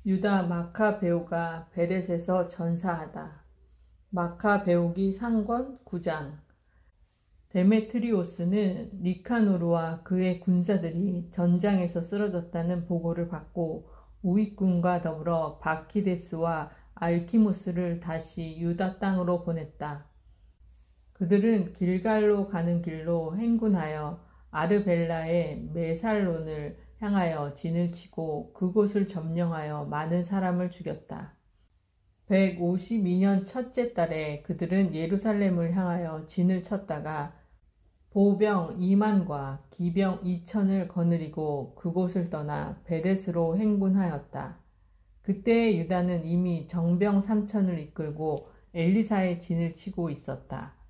유다 마카베오가 베렛에서 전사하다. 마카베오기 상권 9장. 데메트리오스는 니카노르와 그의 군사들이 전장에서 쓰러졌다는 보고를 받고 우익군과 더불어 바키데스와 알키무스를 다시 유다 땅으로 보냈다. 그들은 길갈로 가는 길로 행군하여 아르벨라의 메살론을 향하여 진을 치고 그곳을 점령하여 많은 사람을 죽였다. 152년 첫째 달에 그들은 예루살렘을 향하여 진을 쳤다가 보병 2만과 기병 2천을 거느리고 그곳을 떠나 베렛으로 행군하였다. 그때 유다는 이미 정병 3천을 이끌고 엘리사의 진을 치고 있었다.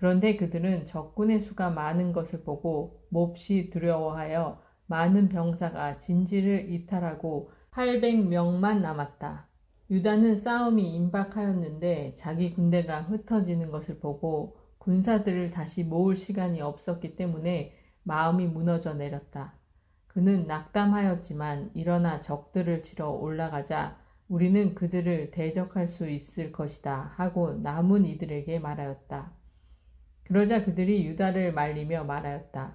그런데 그들은 적군의 수가 많은 것을 보고 몹시 두려워하여 많은 병사가 진지를 이탈하고 800명만 남았다. 유다는 싸움이 임박하였는데 자기 군대가 흩어지는 것을 보고 군사들을 다시 모을 시간이 없었기 때문에 마음이 무너져 내렸다. 그는 낙담하였지만 일어나 적들을 치러 올라가자 우리는 그들을 대적할 수 있을 것이다 하고 남은 이들에게 말하였다. 그러자 그들이 유다를 말리며 말하였다.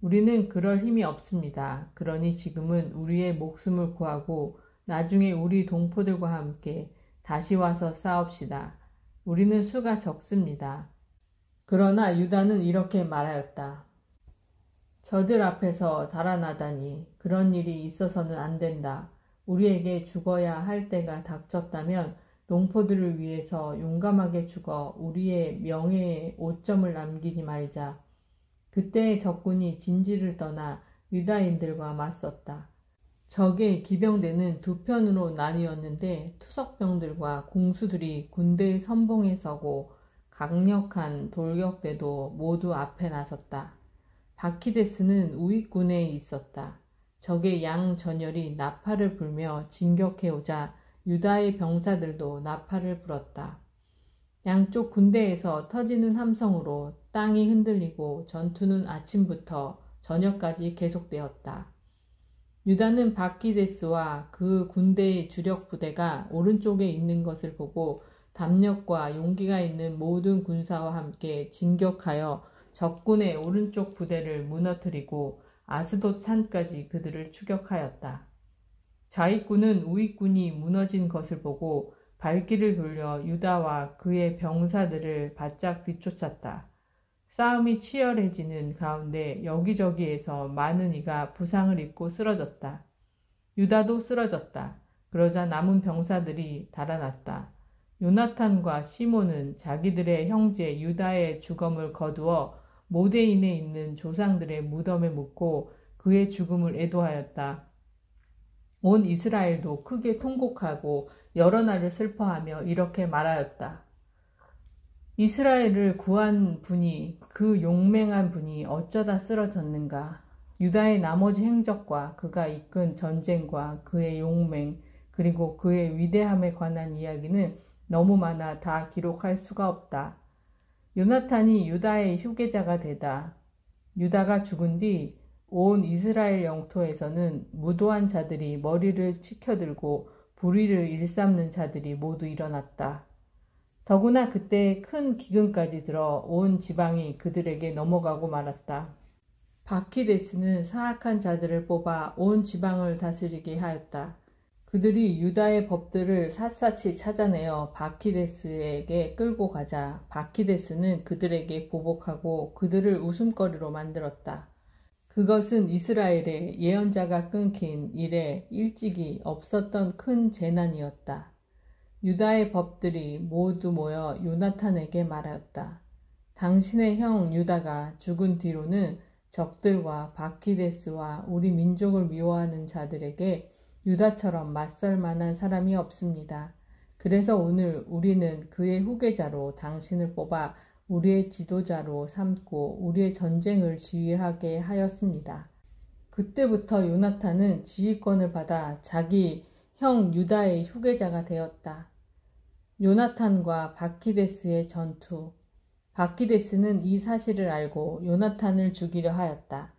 우리는 그럴 힘이 없습니다. 그러니 지금은 우리의 목숨을 구하고 나중에 우리 동포들과 함께 다시 와서 싸웁시다. 우리는 수가 적습니다. 그러나 유다는 이렇게 말하였다. 저들 앞에서 달아나다니 그런 일이 있어서는 안 된다. 우리에게 죽어야 할 때가 닥쳤다면 농포들을 위해서 용감하게 죽어 우리의 명예에 오점을 남기지 말자. 그때 적군이 진지를 떠나 유다인들과 맞섰다. 적의 기병대는 두 편으로 나뉘었는데 투석병들과 공수들이 군대의 선봉에 서고 강력한 돌격대도 모두 앞에 나섰다. 바키데스는 우익군에 있었다. 적의 양 전열이 나팔을 불며 진격해오자 유다의 병사들도 나팔을 불었다. 양쪽 군대에서 터지는 함성으로 땅이 흔들리고 전투는 아침부터 저녁까지 계속되었다. 유다는 바키데스와 그 군대의 주력 부대가 오른쪽에 있는 것을 보고 담력과 용기가 있는 모든 군사와 함께 진격하여 적군의 오른쪽 부대를 무너뜨리고 아스돗 산까지 그들을 추격하였다. 좌익군은 우익군이 무너진 것을 보고 발길을 돌려 유다와 그의 병사들을 바짝 뒤쫓았다. 싸움이 치열해지는 가운데 여기저기에서 많은 이가 부상을 입고 쓰러졌다. 유다도 쓰러졌다. 그러자 남은 병사들이 달아났다. 요나탄과 시몬은 자기들의 형제 유다의 죽음을 거두어 모데인에 있는 조상들의 무덤에 묻고 그의 죽음을 애도하였다. 온 이스라엘도 크게 통곡하고 여러 날을 슬퍼하며 이렇게 말하였다. 이스라엘을 구한 분이 그 용맹한 분이 어쩌다 쓰러졌는가. 유다의 나머지 행적과 그가 이끈 전쟁과 그의 용맹 그리고 그의 위대함에 관한 이야기는 너무 많아 다 기록할 수가 없다. 요나탄이 유다의 후계자가 되다. 유다가 죽은 뒤 온 이스라엘 영토에서는 무도한 자들이 머리를 치켜들고 불의를 일삼는 자들이 모두 일어났다. 더구나 그때 큰 기근까지 들어 온 지방이 그들에게 넘어가고 말았다. 바키데스는 사악한 자들을 뽑아 온 지방을 다스리게 하였다. 그들이 유다의 법들을 샅샅이 찾아내어 바키데스에게 끌고 가자 바키데스는 그들에게 보복하고 그들을 웃음거리로 만들었다. 그것은 이스라엘의 예언자가 끊긴 이래 일찍이 없었던 큰 재난이었다. 유다의 법들이 모두 모여 요나탄에게 말하였다. 당신의 형 유다가 죽은 뒤로는 적들과 바키데스와 우리 민족을 미워하는 자들에게 유다처럼 맞설 만한 사람이 없습니다. 그래서 오늘 우리는 그의 후계자로 당신을 뽑아 우리의 지도자로 삼고 우리의 전쟁을 지휘하게 하였습니다. 그때부터 요나탄은 지휘권을 받아 자기 형 유다의 후계자가 되었다. 요나탄과 바키데스의 전투. 바키데스는 이 사실을 알고 요나탄을 죽이려 하였다.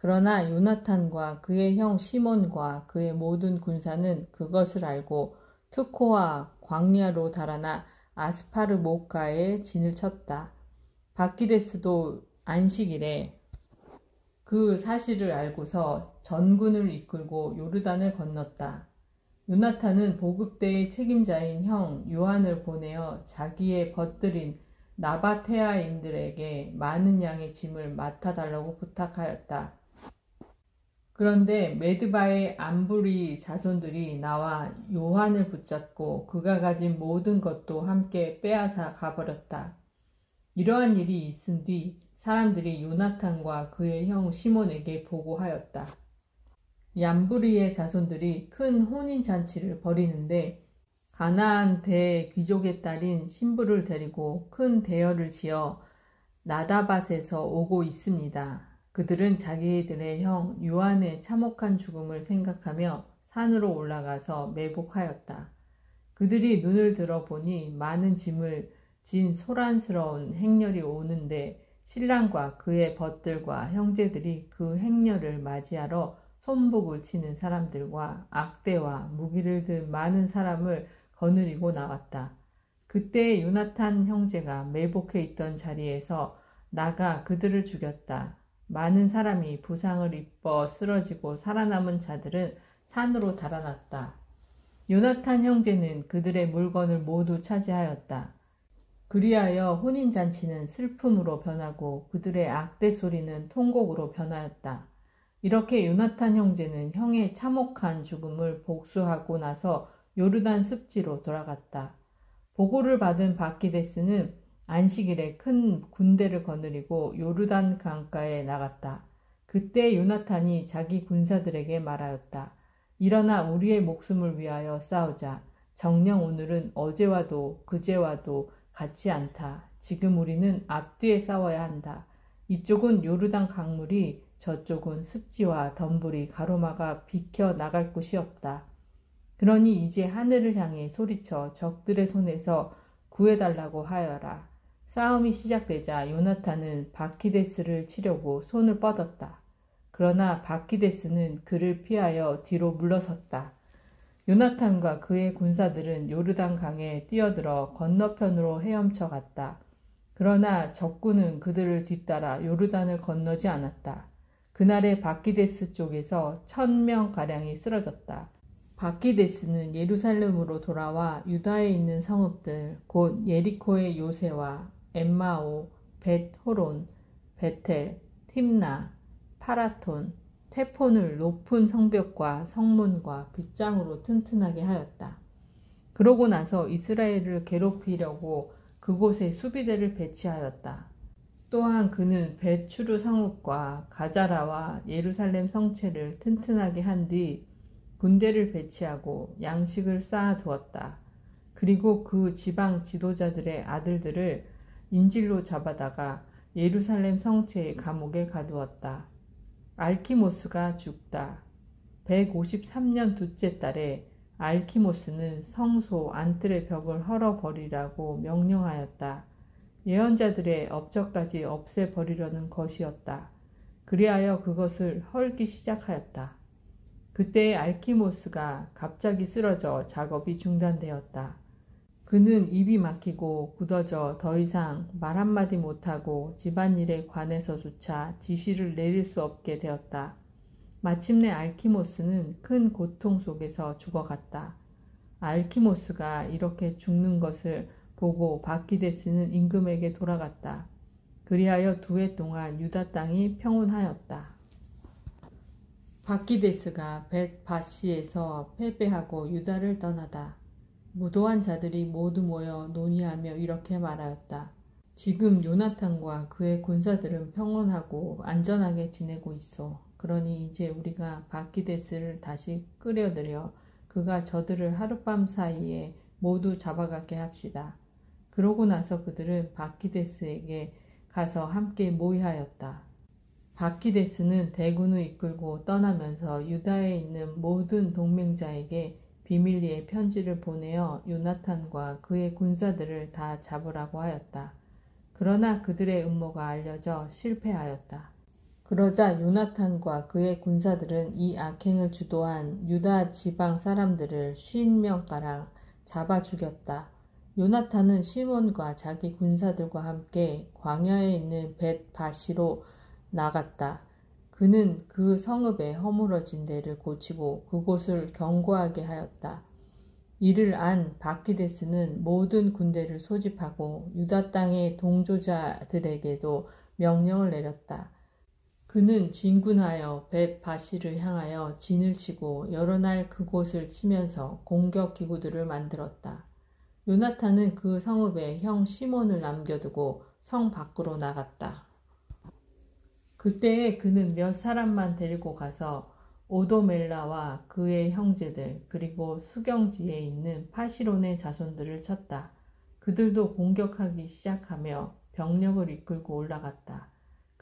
그러나 요나탄과 그의 형 시몬과 그의 모든 군사는 그것을 알고 트코와 광야로 달아나 아스파르모카에 진을 쳤다. 바키데스도 안식일에 그 사실을 알고서 전군을 이끌고 요르단을 건넜다. 요나탄은 보급대의 책임자인 형 요한을 보내어 자기의 벗들인 나바테아인들에게 많은 양의 짐을 맡아달라고 부탁하였다. 그런데 메드바의 암브리 자손들이 나와 요한을 붙잡고 그가 가진 모든 것도 함께 빼앗아 가버렸다. 이러한 일이 있은 뒤 사람들이 요나탄과 그의 형 시몬에게 보고하였다. 얌브리의 자손들이 큰 혼인잔치를 벌이는데 가나안 대귀족의 딸인 신부를 데리고 큰 대열을 지어 나다밧에서 오고 있습니다. 그들은 자기들의 형 요한의 참혹한 죽음을 생각하며 산으로 올라가서 매복하였다. 그들이 눈을 들어보니 많은 짐을 진 소란스러운 행렬이 오는데 신랑과 그의 벗들과 형제들이 그 행렬을 맞이하러 손복을 치는 사람들과 악대와 무기를 든 많은 사람을 거느리고 나왔다. 그때 요나탄 형제가 매복해 있던 자리에서 나가 그들을 죽였다. 많은 사람이 부상을 입어 쓰러지고 살아남은 자들은 산으로 달아났다. 요나탄 형제는 그들의 물건을 모두 차지하였다. 그리하여 혼인잔치는 슬픔으로 변하고 그들의 악대 소리는 통곡으로 변하였다. 이렇게 요나탄 형제는 형의 참혹한 죽음을 복수하고 나서 요르단 습지로 돌아갔다. 보고를 받은 바키데스는 안식일에 큰 군대를 거느리고 요르단 강가에 나갔다. 그때 요나탄이 자기 군사들에게 말하였다. 일어나 우리의 목숨을 위하여 싸우자. 정녕 오늘은 어제와도 그제와도 같지 않다. 지금 우리는 앞뒤에 싸워야 한다. 이쪽은 요르단 강물이, 저쪽은 습지와 덤불이 가로막아 비켜 나갈 곳이 없다. 그러니 이제 하늘을 향해 소리쳐 적들의 손에서 구해달라고 하여라. 싸움이 시작되자 요나탄은 바키데스를 치려고 손을 뻗었다. 그러나 바키데스는 그를 피하여 뒤로 물러섰다. 요나탄과 그의 군사들은 요르단 강에 뛰어들어 건너편으로 헤엄쳐 갔다. 그러나 적군은 그들을 뒤따라 요르단을 건너지 않았다. 그날에 바키데스 쪽에서 1000명가량이 쓰러졌다. 바키데스는 예루살렘으로 돌아와 유다에 있는 성읍들 곧 예리코의 요새와 엠마오, 벳호론, 베텔, 팀나, 파라톤, 테폰을 높은 성벽과 성문과 빗장으로 튼튼하게 하였다. 그러고 나서 이스라엘을 괴롭히려고 그곳에 수비대를 배치하였다. 또한 그는 벳추르 성읍과 가자라와 예루살렘 성체를 튼튼하게 한 뒤 군대를 배치하고 양식을 쌓아두었다. 그리고 그 지방 지도자들의 아들들을 인질로 잡아다가 예루살렘 성체의 감옥에 가두었다. 알키모스가 죽다. 153년 둘째 달에 알키모스는 성소 안뜰의 벽을 헐어버리라고 명령하였다. 예언자들의 업적까지 없애버리려는 것이었다. 그리하여 그것을 헐기 시작하였다. 그때 알키모스가 갑자기 쓰러져 작업이 중단되었다. 그는 입이 막히고 굳어져 더 이상 말 한마디 못하고 집안일에 관해서조차 지시를 내릴 수 없게 되었다. 마침내 알키모스는 큰 고통 속에서 죽어갔다. 알키모스가 이렇게 죽는 것을 보고 바키데스는 임금에게 돌아갔다. 그리하여 2해 동안 유다 땅이 평온하였다. 바키데스가 벳바시에서 패배하고 유다를 떠나다. 무도한 자들이 모두 모여 논의하며 이렇게 말하였다. 지금 요나탄과 그의 군사들은 평온하고 안전하게 지내고 있어. 그러니 이제 우리가 바키데스를 다시 끌어들여 그가 저들을 하룻밤 사이에 모두 잡아가게 합시다. 그러고 나서 그들은 바키데스에게 가서 함께 모의하였다. 바키데스는 대군을 이끌고 떠나면서 유다에 있는 모든 동맹자에게 비밀리에 편지를 보내어 요나탄과 그의 군사들을 다 잡으라고 하였다. 그러나 그들의 음모가 알려져 실패하였다. 그러자 요나탄과 그의 군사들은 이 악행을 주도한 유다 지방 사람들을 50명가량 잡아 죽였다. 요나탄은 시몬과 자기 군사들과 함께 광야에 있는 벳바시로 나갔다. 그는 그 성읍의 허물어진 데를 고치고 그곳을 견고하게 하였다. 이를 안 바키데스는 모든 군대를 소집하고 유다 땅의 동조자들에게도 명령을 내렸다. 그는 진군하여 벳바시를 향하여 진을 치고 여러 날 그곳을 치면서 공격 기구들을 만들었다. 요나탄은 그 성읍에 형 시몬을 남겨두고 성 밖으로 나갔다. 그때에 그는 몇 사람만 데리고 가서 오도멜라와 그의 형제들 그리고 수경지에 있는 파시론의 자손들을 쳤다. 그들도 공격하기 시작하며 병력을 이끌고 올라갔다.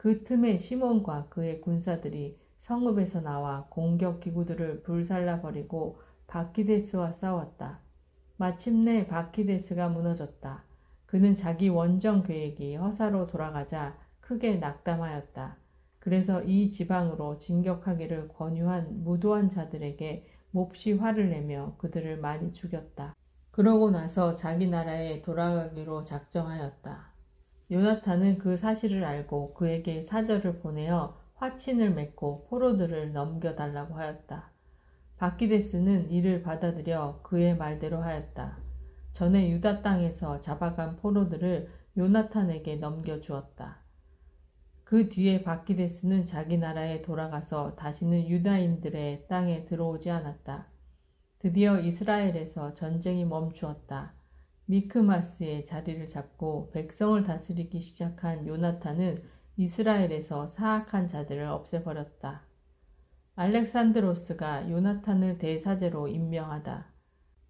그 틈에 시몬과 그의 군사들이 성읍에서 나와 공격 기구들을 불살라버리고 바키데스와 싸웠다. 마침내 바키데스가 무너졌다. 그는 자기 원정 계획이 허사로 돌아가자 크게 낙담하였다. 그래서 이 지방으로 진격하기를 권유한 무도한 자들에게 몹시 화를 내며 그들을 많이 죽였다. 그러고 나서 자기 나라에 돌아가기로 작정하였다. 요나탄은 그 사실을 알고 그에게 사절을 보내어 화친을 맺고 포로들을 넘겨달라고 하였다. 바키데스는 이를 받아들여 그의 말대로 하였다. 전에 유다 땅에서 잡아간 포로들을 요나탄에게 넘겨주었다. 그 뒤에 바키데스는 자기 나라에 돌아가서 다시는 유다인들의 땅에 들어오지 않았다. 드디어 이스라엘에서 전쟁이 멈추었다. 미크마스의 자리를 잡고 백성을 다스리기 시작한 요나탄은 이스라엘에서 사악한 자들을 없애버렸다. 알렉산드로스가 요나탄을 대사제로 임명하다.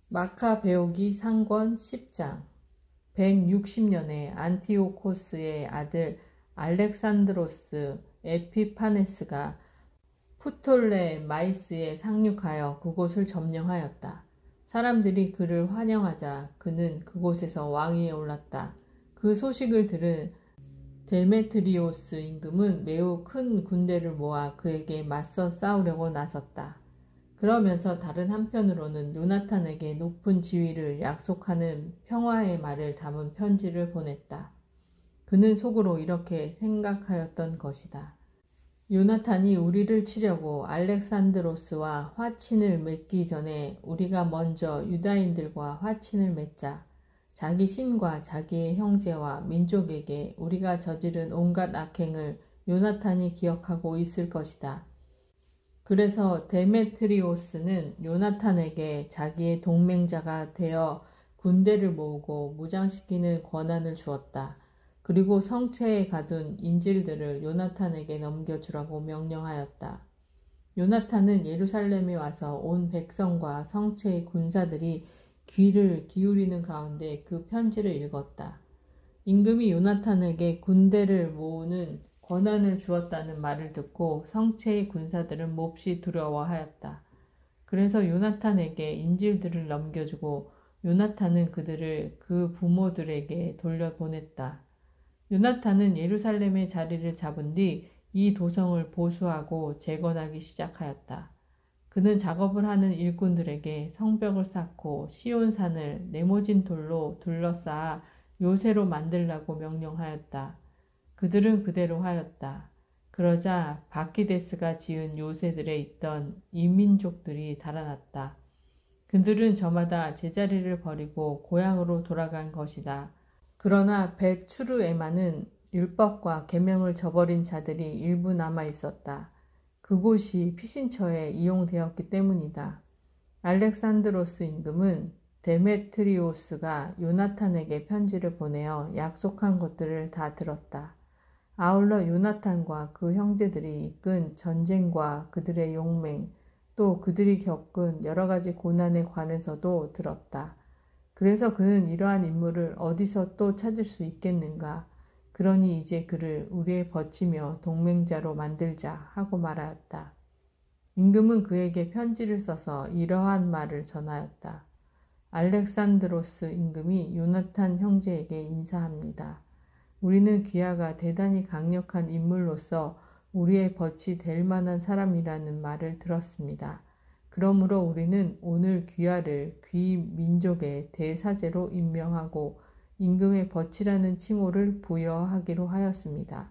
마카베오기 상권 10장 160년에 안티오코스의 아들 알렉산드로스 에피파네스가 프톨레마이스에 상륙하여 그곳을 점령하였다. 사람들이 그를 환영하자 그는 그곳에서 왕위에 올랐다. 그 소식을 들은 데메트리오스 임금은 매우 큰 군대를 모아 그에게 맞서 싸우려고 나섰다. 그러면서 다른 한편으로는 요나탄에게 높은 지위를 약속하는 평화의 말을 담은 편지를 보냈다. 그는 속으로 이렇게 생각하였던 것이다. 요나탄이 우리를 치려고 알렉산드로스와 화친을 맺기 전에 우리가 먼저 유다인들과 화친을 맺자. 자기 신과 자기의 형제와 민족에게 우리가 저지른 온갖 악행을 요나탄이 기억하고 있을 것이다. 그래서 데메트리오스는 요나탄에게 자기의 동맹자가 되어 군대를 모으고 무장시키는 권한을 주었다. 그리고 성체에 가둔 인질들을 요나탄에게 넘겨주라고 명령하였다. 요나탄은 예루살렘에 와서 온 백성과 성체의 군사들이 귀를 기울이는 가운데 그 편지를 읽었다. 임금이 요나탄에게 군대를 모으는 권한을 주었다는 말을 듣고 성체의 군사들은 몹시 두려워하였다. 그래서 요나탄에게 인질들을 넘겨주고 요나탄은 그들을 그 부모들에게 돌려보냈다. 요나탄은 예루살렘의 자리를 잡은 뒤 이 도성을 보수하고 재건하기 시작하였다. 그는 작업을 하는 일꾼들에게 성벽을 쌓고 시온산을 네모진 돌로 둘러싸아 요새로 만들라고 명령하였다. 그들은 그대로 하였다. 그러자 바키데스가 지은 요새들에 있던 이민족들이 달아났다. 그들은 저마다 제자리를 버리고 고향으로 돌아간 것이다. 그러나 벳추르에마는 율법과 계명을 저버린 자들이 일부 남아 있었다. 그곳이 피신처에 이용되었기 때문이다. 알렉산드로스 임금은 데메트리오스가 요나탄에게 편지를 보내어 약속한 것들을 다 들었다. 아울러 요나탄과 그 형제들이 이끈 전쟁과 그들의 용맹, 또 그들이 겪은 여러 가지 고난에 관해서도 들었다. 그래서 그는 이러한 인물을 어디서 또 찾을 수 있겠는가? 그러니 이제 그를 우리의 버치며 동맹자로 만들자 하고 말하였다. 임금은 그에게 편지를 써서 이러한 말을 전하였다. 알렉산드로스 임금이 요나탄 형제에게 인사합니다. 우리는 귀하가 대단히 강력한 인물로서 우리의 벗이 될 만한 사람이라는 말을 들었습니다. 그러므로 우리는 오늘 귀하를 귀민족의 대사제로 임명하고 임금의 벗이라는 칭호를 부여하기로 하였습니다.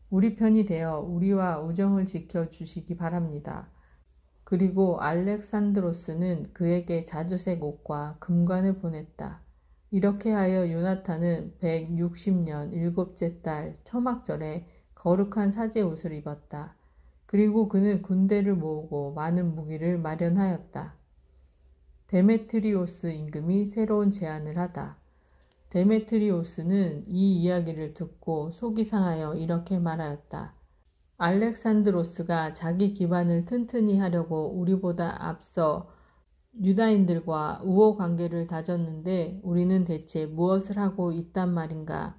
우리 편이 되어 우리와 우정을 지켜주시기 바랍니다. 그리고 알렉산드로스는 그에게 자주색 옷과 금관을 보냈다. 이렇게 하여 요나탄은 160년 일곱째 달 초막절에 거룩한 사제 옷을 입었다. 그리고 그는 군대를 모으고 많은 무기를 마련하였다. 데메트리오스 임금이 새로운 제안을 하다. 데메트리오스는 이 이야기를 듣고 속이 상하여 이렇게 말하였다. 알렉산드로스가 자기 기반을 튼튼히 하려고 우리보다 앞서 유다인들과 우호 관계를 다졌는데 우리는 대체 무엇을 하고 있단 말인가?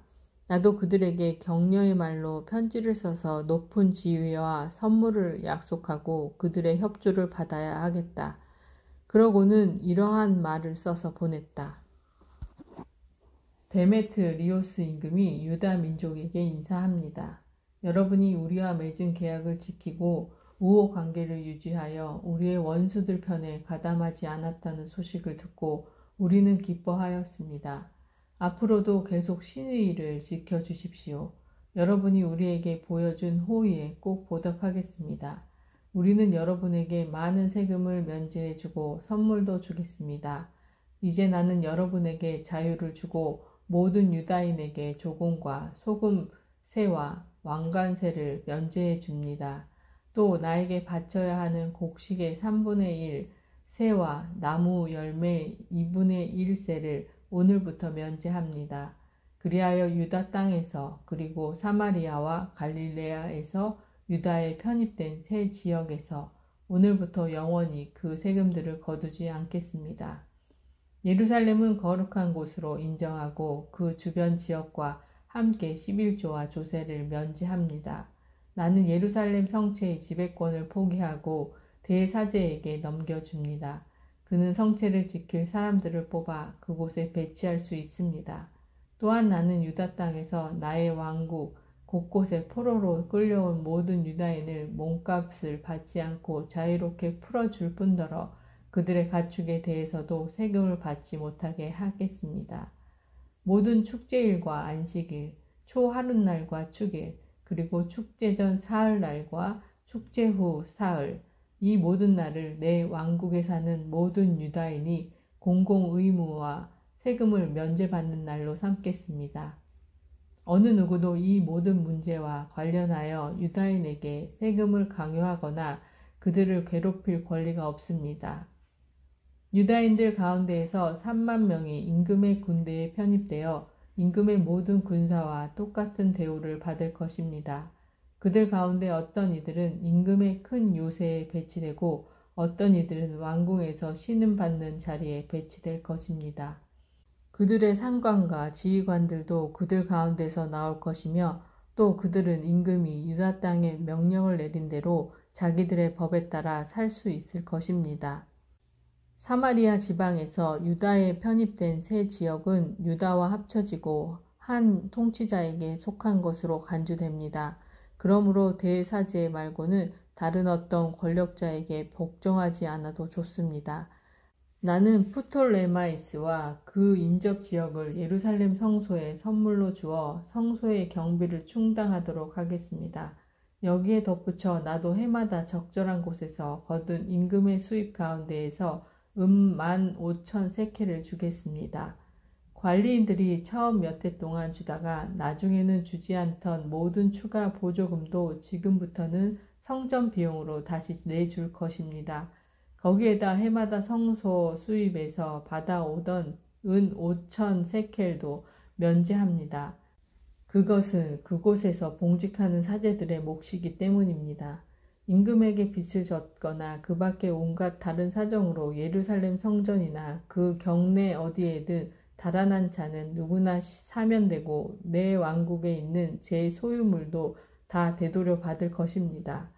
나도 그들에게 격려의 말로 편지를 써서 높은 지위와 선물을 약속하고 그들의 협조를 받아야 하겠다. 그러고는 이러한 말을 써서 보냈다. 데메트리오스 임금이 유다 민족에게 인사합니다. 여러분이 우리와 맺은 계약을 지키고 우호 관계를 유지하여 우리의 원수들 편에 가담하지 않았다는 소식을 듣고 우리는 기뻐하였습니다. 앞으로도 계속 신의 일을 지켜주십시오. 여러분이 우리에게 보여준 호의에 꼭 보답하겠습니다. 우리는 여러분에게 많은 세금을 면제해주고 선물도 주겠습니다. 이제 나는 여러분에게 자유를 주고 모든 유다인에게 조공과 소금, 세와 왕관세를 면제해 줍니다. 또 나에게 바쳐야 하는 곡식의 3분의 1, 세와 나무 열매 2분의 1세를 오늘부터 면제합니다. 그리하여 유다 땅에서 그리고 사마리아와 갈릴레아에서 유다에 편입된 새 지역에서 오늘부터 영원히 그 세금들을 거두지 않겠습니다. 예루살렘은 거룩한 곳으로 인정하고 그 주변 지역과 함께 11조와 조세를 면제합니다. 나는 예루살렘 성체의 지배권을 포기하고 대사제에게 넘겨줍니다. 그는 성체를 지킬 사람들을 뽑아 그곳에 배치할 수 있습니다. 또한 나는 유다 땅에서 나의 왕국 곳곳에 포로로 끌려온 모든 유다인을 몸값을 받지 않고 자유롭게 풀어줄 뿐더러 그들의 가축에 대해서도 세금을 받지 못하게 하겠습니다. 모든 축제일과 안식일, 초하룻날과 축일, 그리고 축제 전 사흘날과 축제 후 사흘, 이 모든 날을 내 왕국에 사는 모든 유다인이 공공 의무와 세금을 면제받는 날로 삼겠습니다. 어느 누구도 이 모든 문제와 관련하여 유다인에게 세금을 강요하거나 그들을 괴롭힐 권리가 없습니다. 유다인들 가운데에서 3만 명이 임금의 군대에 편입되어 임금의 모든 군사와 똑같은 대우를 받을 것입니다. 그들 가운데 어떤 이들은 임금의 큰 요새에 배치되고 어떤 이들은 왕궁에서 신음받는 자리에 배치될 것입니다. 그들의 상관과 지휘관들도 그들 가운데서 나올 것이며 또 그들은 임금이 유다 땅에 명령을 내린 대로 자기들의 법에 따라 살 수 있을 것입니다. 사마리아 지방에서 유다에 편입된 새 지역은 유다와 합쳐지고 한 통치자에게 속한 것으로 간주됩니다. 그러므로 대사제 말고는 다른 어떤 권력자에게 복종하지 않아도 좋습니다. 나는 프톨레마이스와 그 인접 지역을 예루살렘 성소에 선물로 주어 성소의 경비를 충당하도록 하겠습니다. 여기에 덧붙여 나도 해마다 적절한 곳에서 거둔 임금의 수입 가운데에서 15,000세켈을 주겠습니다. 관리인들이 처음 몇 해 동안 주다가 나중에는 주지 않던 모든 추가 보조금도 지금부터는 성전 비용으로 다시 내줄 것입니다. 거기에다 해마다 성소 수입에서 받아오던 은 5,000세켈도 면제합니다. 그것은 그곳에서 봉직하는 사제들의 몫이기 때문입니다. 임금에게 빚을 졌거나 그 밖에 온갖 다른 사정으로 예루살렘 성전이나 그 경내 어디에든 달아난 자는 누구나 사면되고 내 왕국에 있는 제 소유물도 다 되돌려 받을 것입니다.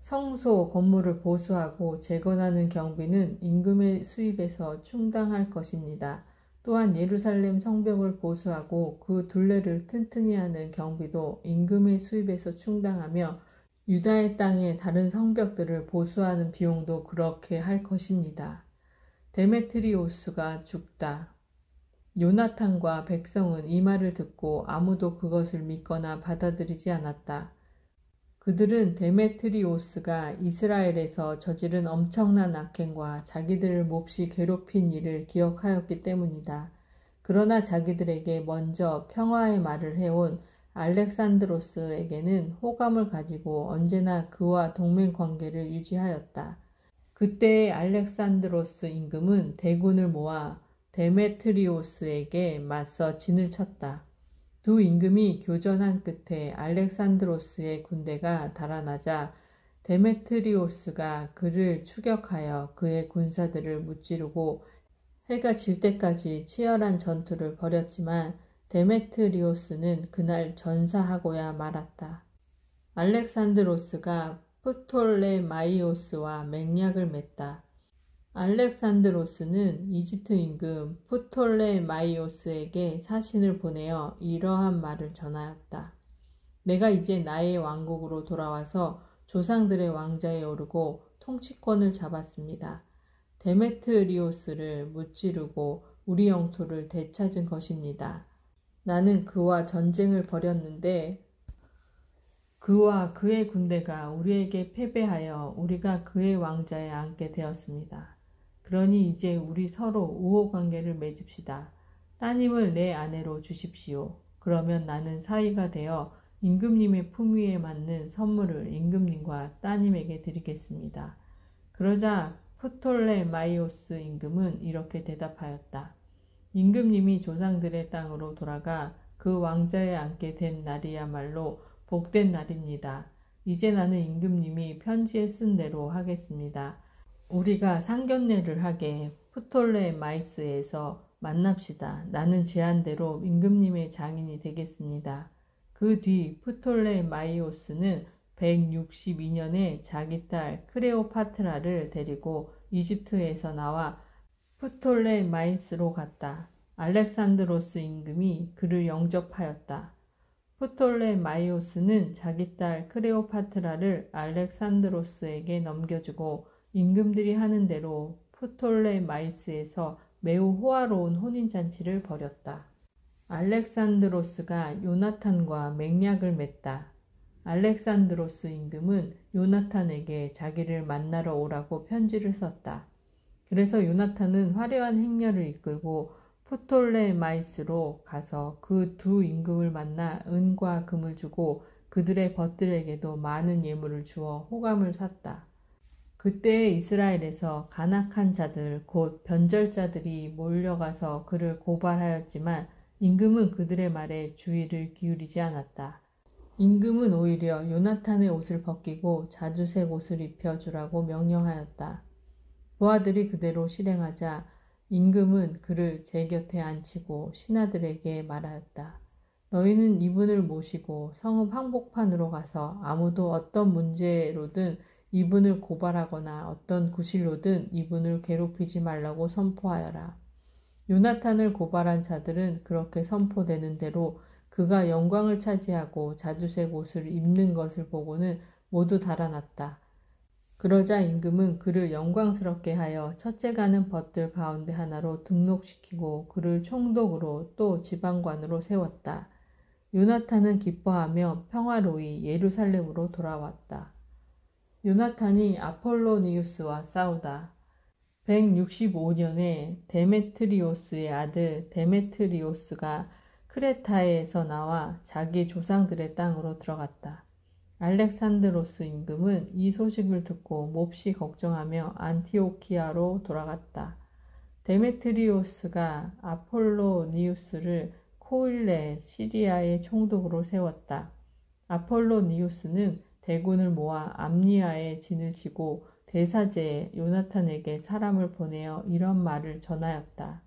성소 건물을 보수하고 재건하는 경비는 임금의 수입에서 충당할 것입니다. 또한 예루살렘 성벽을 보수하고 그 둘레를 튼튼히 하는 경비도 임금의 수입에서 충당하며 유다의 땅의 다른 성벽들을 보수하는 비용도 그렇게 할 것입니다. 데메트리오스가 죽다. 요나탄과 백성은 이 말을 듣고 아무도 그것을 믿거나 받아들이지 않았다. 그들은 데메트리오스가 이스라엘에서 저지른 엄청난 악행과 자기들을 몹시 괴롭힌 일을 기억하였기 때문이다. 그러나 자기들에게 먼저 평화의 말을 해온 알렉산드로스에게는 호감을 가지고 언제나 그와 동맹 관계를 유지하였다. 그때의 알렉산드로스 임금은 대군을 모아 데메트리오스에게 맞서 진을 쳤다. 두 임금이 교전한 끝에 알렉산드로스의 군대가 달아나자 데메트리오스가 그를 추격하여 그의 군사들을 무찌르고 해가 질 때까지 치열한 전투를 벌였지만 데메트리오스는 그날 전사하고야 말았다. 알렉산드로스가 프톨레마이오스와 맹약을 맺다. 알렉산드로스는 이집트 임금 프톨레마이오스에게 사신을 보내어 이러한 말을 전하였다. 내가 이제 나의 왕국으로 돌아와서 조상들의 왕자에 오르고 통치권을 잡았습니다. 데메트리오스를 무찌르고 우리 영토를 되찾은 것입니다. 나는 그와 전쟁을 벌였는데 그와 그의 군대가 우리에게 패배하여 우리가 그의 왕자에 앉게 되었습니다. 그러니 이제 우리 서로 우호관계를 맺읍시다. 따님을 내 아내로 주십시오. 그러면 나는 사위가 되어 임금님의 품위에 맞는 선물을 임금님과 따님에게 드리겠습니다. 그러자 프톨레마이오스 임금은 이렇게 대답하였다. 임금님이 조상들의 땅으로 돌아가 그 왕자에 앉게 된 날이야말로 복된 날입니다. 이제 나는 임금님이 편지에 쓴 대로 하겠습니다. 우리가 상견례를 하게 프톨레마이스에서 만납시다. 나는 제안대로 임금님의 장인이 되겠습니다. 그 뒤 프톨레마이오스는 162년에 자기 딸 크레오파트라를 데리고 이집트에서 나와 프톨레마이스로 갔다. 알렉산드로스 임금이 그를 영접하였다. 프톨레마이오스는 자기 딸 크레오파트라를 알렉산드로스에게 넘겨주고 임금들이 하는 대로 프톨레마이스에서 매우 호화로운 혼인잔치를 벌였다. 알렉산드로스가 요나탄과 맹약을 맺다. 알렉산드로스 임금은 요나탄에게 자기를 만나러 오라고 편지를 썼다. 그래서 요나탄은 화려한 행렬을 이끌고 프톨레마이스로 가서 그 두 임금을 만나 은과 금을 주고 그들의 벗들에게도 많은 예물을 주어 호감을 샀다. 그때에 이스라엘에서 간악한 자들 곧 변절자들이 몰려가서 그를 고발하였지만 임금은 그들의 말에 주의를 기울이지 않았다. 임금은 오히려 요나탄의 옷을 벗기고 자주색 옷을 입혀주라고 명령하였다. 부하들이 그대로 실행하자 임금은 그를 제 곁에 앉히고 신하들에게 말하였다. 너희는 이분을 모시고 성읍 항복판으로 가서 아무도 어떤 문제로든 이분을 고발하거나 어떤 구실로든 이분을 괴롭히지 말라고 선포하여라. 요나탄을 고발한 자들은 그렇게 선포되는 대로 그가 영광을 차지하고 자주색 옷을 입는 것을 보고는 모두 달아났다. 그러자 임금은 그를 영광스럽게 하여 첫째 가는 벗들 가운데 하나로 등록시키고 그를 총독으로 또 지방관으로 세웠다. 요나탄은 기뻐하며 평화로이 예루살렘으로 돌아왔다. 요나탄이 아폴로니우스와 싸우다. 165년에 데메트리오스의 아들 데메트리오스가 크레타에서 나와 자기 조상들의 땅으로 들어갔다. 알렉산드로스 임금은 이 소식을 듣고 몹시 걱정하며 안티오키아로 돌아갔다. 데메트리오스가 아폴로니우스를 코일레 시리아의 총독으로 세웠다. 아폴로니우스는 대군을 모아 암리아에 진을 치고 대사제에 요나탄에게 사람을 보내어 이런 말을 전하였다.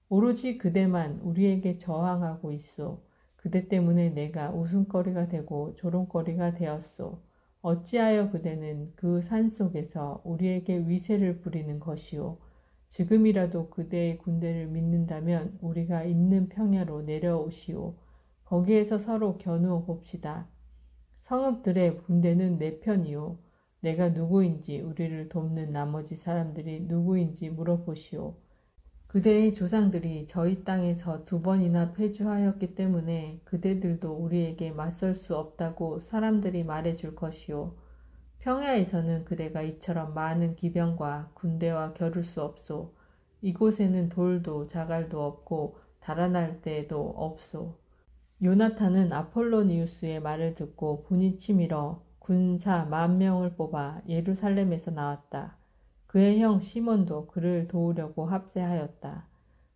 오로지 그대만 우리에게 저항하고 있소. 그대 때문에 내가 웃음거리가 되고 조롱거리가 되었소. 어찌하여 그대는 그 산속에서 우리에게 위세를 부리는 것이오. 지금이라도 그대의 군대를 믿는다면 우리가 있는 평야로 내려오시오. 거기에서 서로 겨누어 봅시다. 성읍들의 군대는 내 편이오. 내가 누구인지 우리를 돕는 나머지 사람들이 누구인지 물어보시오. 그대의 조상들이 저희 땅에서 2번이나 패주하였기 때문에 그대들도 우리에게 맞설 수 없다고 사람들이 말해줄 것이오. 평야에서는 그대가 이처럼 많은 기병과 군대와 겨룰 수 없소. 이곳에는 돌도 자갈도 없고 달아날 데도 없소. 요나탄은 아폴로니우스의 말을 듣고 분이 치밀어 군사 10,000명을 뽑아 예루살렘에서 나왔다. 그의 형 시몬도 그를 도우려고 합세하였다.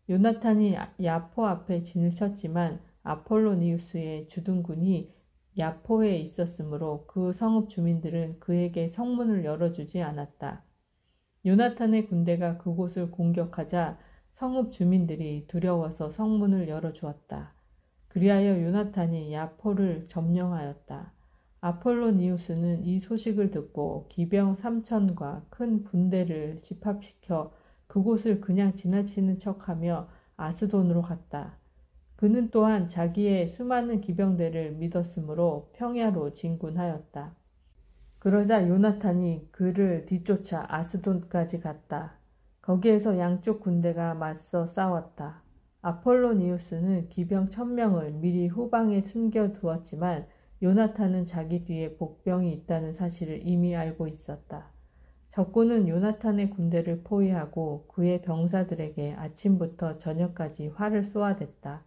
요나탄이 야포 앞에 진을 쳤지만 아폴로니우스의 주둔군이 야포에 있었으므로 그 성읍 주민들은 그에게 성문을 열어주지 않았다. 요나탄의 군대가 그곳을 공격하자 성읍 주민들이 두려워서 성문을 열어주었다. 그리하여 요나탄이 야포를 점령하였다. 아폴로니우스는 이 소식을 듣고 기병 3,000과 큰 군대를 집합시켜 그곳을 그냥 지나치는 척하며 아스돈으로 갔다. 그는 또한 자기의 수많은 기병대를 믿었으므로 평야로 진군하였다. 그러자 요나탄이 그를 뒤쫓아 아스돈까지 갔다. 거기에서 양쪽 군대가 맞서 싸웠다. 아폴로니우스는 기병 1,000명을 미리 후방에 숨겨두었지만 요나탄은 자기 뒤에 복병이 있다는 사실을 이미 알고 있었다. 적군은 요나탄의 군대를 포위하고 그의 병사들에게 아침부터 저녁까지 활을 쏘아댔다.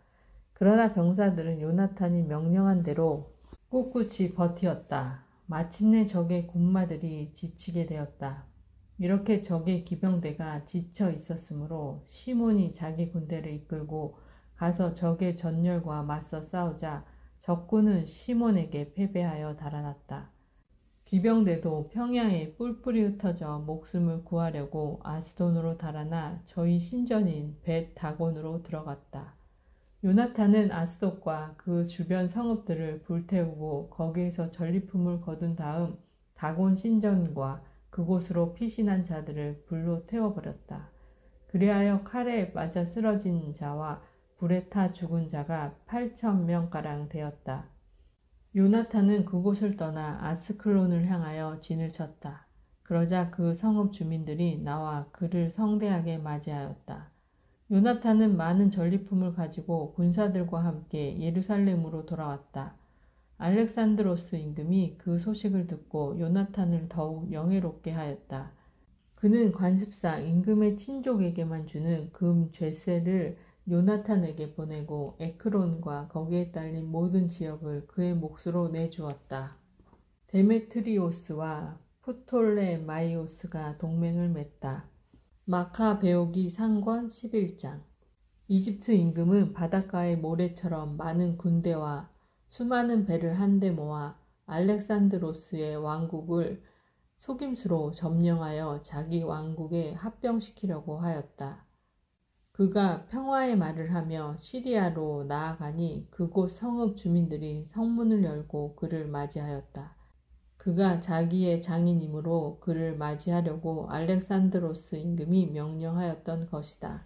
그러나 병사들은 요나탄이 명령한 대로 꿋꿋이 버티었다. 마침내 적의 군마들이 지치게 되었다. 이렇게 적의 기병대가 지쳐 있었으므로 시몬이 자기 군대를 이끌고 가서 적의 전열과 맞서 싸우자 적군은 시몬에게 패배하여 달아났다. 기병대도 평야에 뿔뿔이 흩어져 목숨을 구하려고 아스돈으로 달아나 저희 신전인 벳 다곤으로 들어갔다. 요나탄은 아스돗과 그 주변 성읍들을 불태우고 거기에서 전리품을 거둔 다음 다곤 신전과 그곳으로 피신한 자들을 불로 태워버렸다. 그리하여 칼에 맞아 쓰러진 자와 불에 타 죽은 자가 8,000명가량 되었다. 요나탄은 그곳을 떠나 아스클론을 향하여 진을 쳤다. 그러자 그 성읍 주민들이 나와 그를 성대하게 맞이하였다. 요나탄은 많은 전리품을 가지고 군사들과 함께 예루살렘으로 돌아왔다. 알렉산드로스 임금이 그 소식을 듣고 요나탄을 더욱 영예롭게 하였다. 그는 관습상 임금의 친족에게만 주는 금 죄세를 요나탄에게 보내고 에크론과 거기에 딸린 모든 지역을 그의 몫으로 내주었다. 데메트리오스와 프톨레마이오스가 동맹을 맺다. 마카베오기 상권 11장. 이집트 임금은 바닷가의 모래처럼 많은 군대와 수많은 배를 한데 모아 알렉산드로스의 왕국을 속임수로 점령하여 자기 왕국에 합병시키려고 하였다. 그가 평화의 말을 하며 시리아로 나아가니 그곳 성읍 주민들이 성문을 열고 그를 맞이하였다. 그가 자기의 장인이므로 그를 맞이하려고 알렉산드로스 임금이 명령하였던 것이다.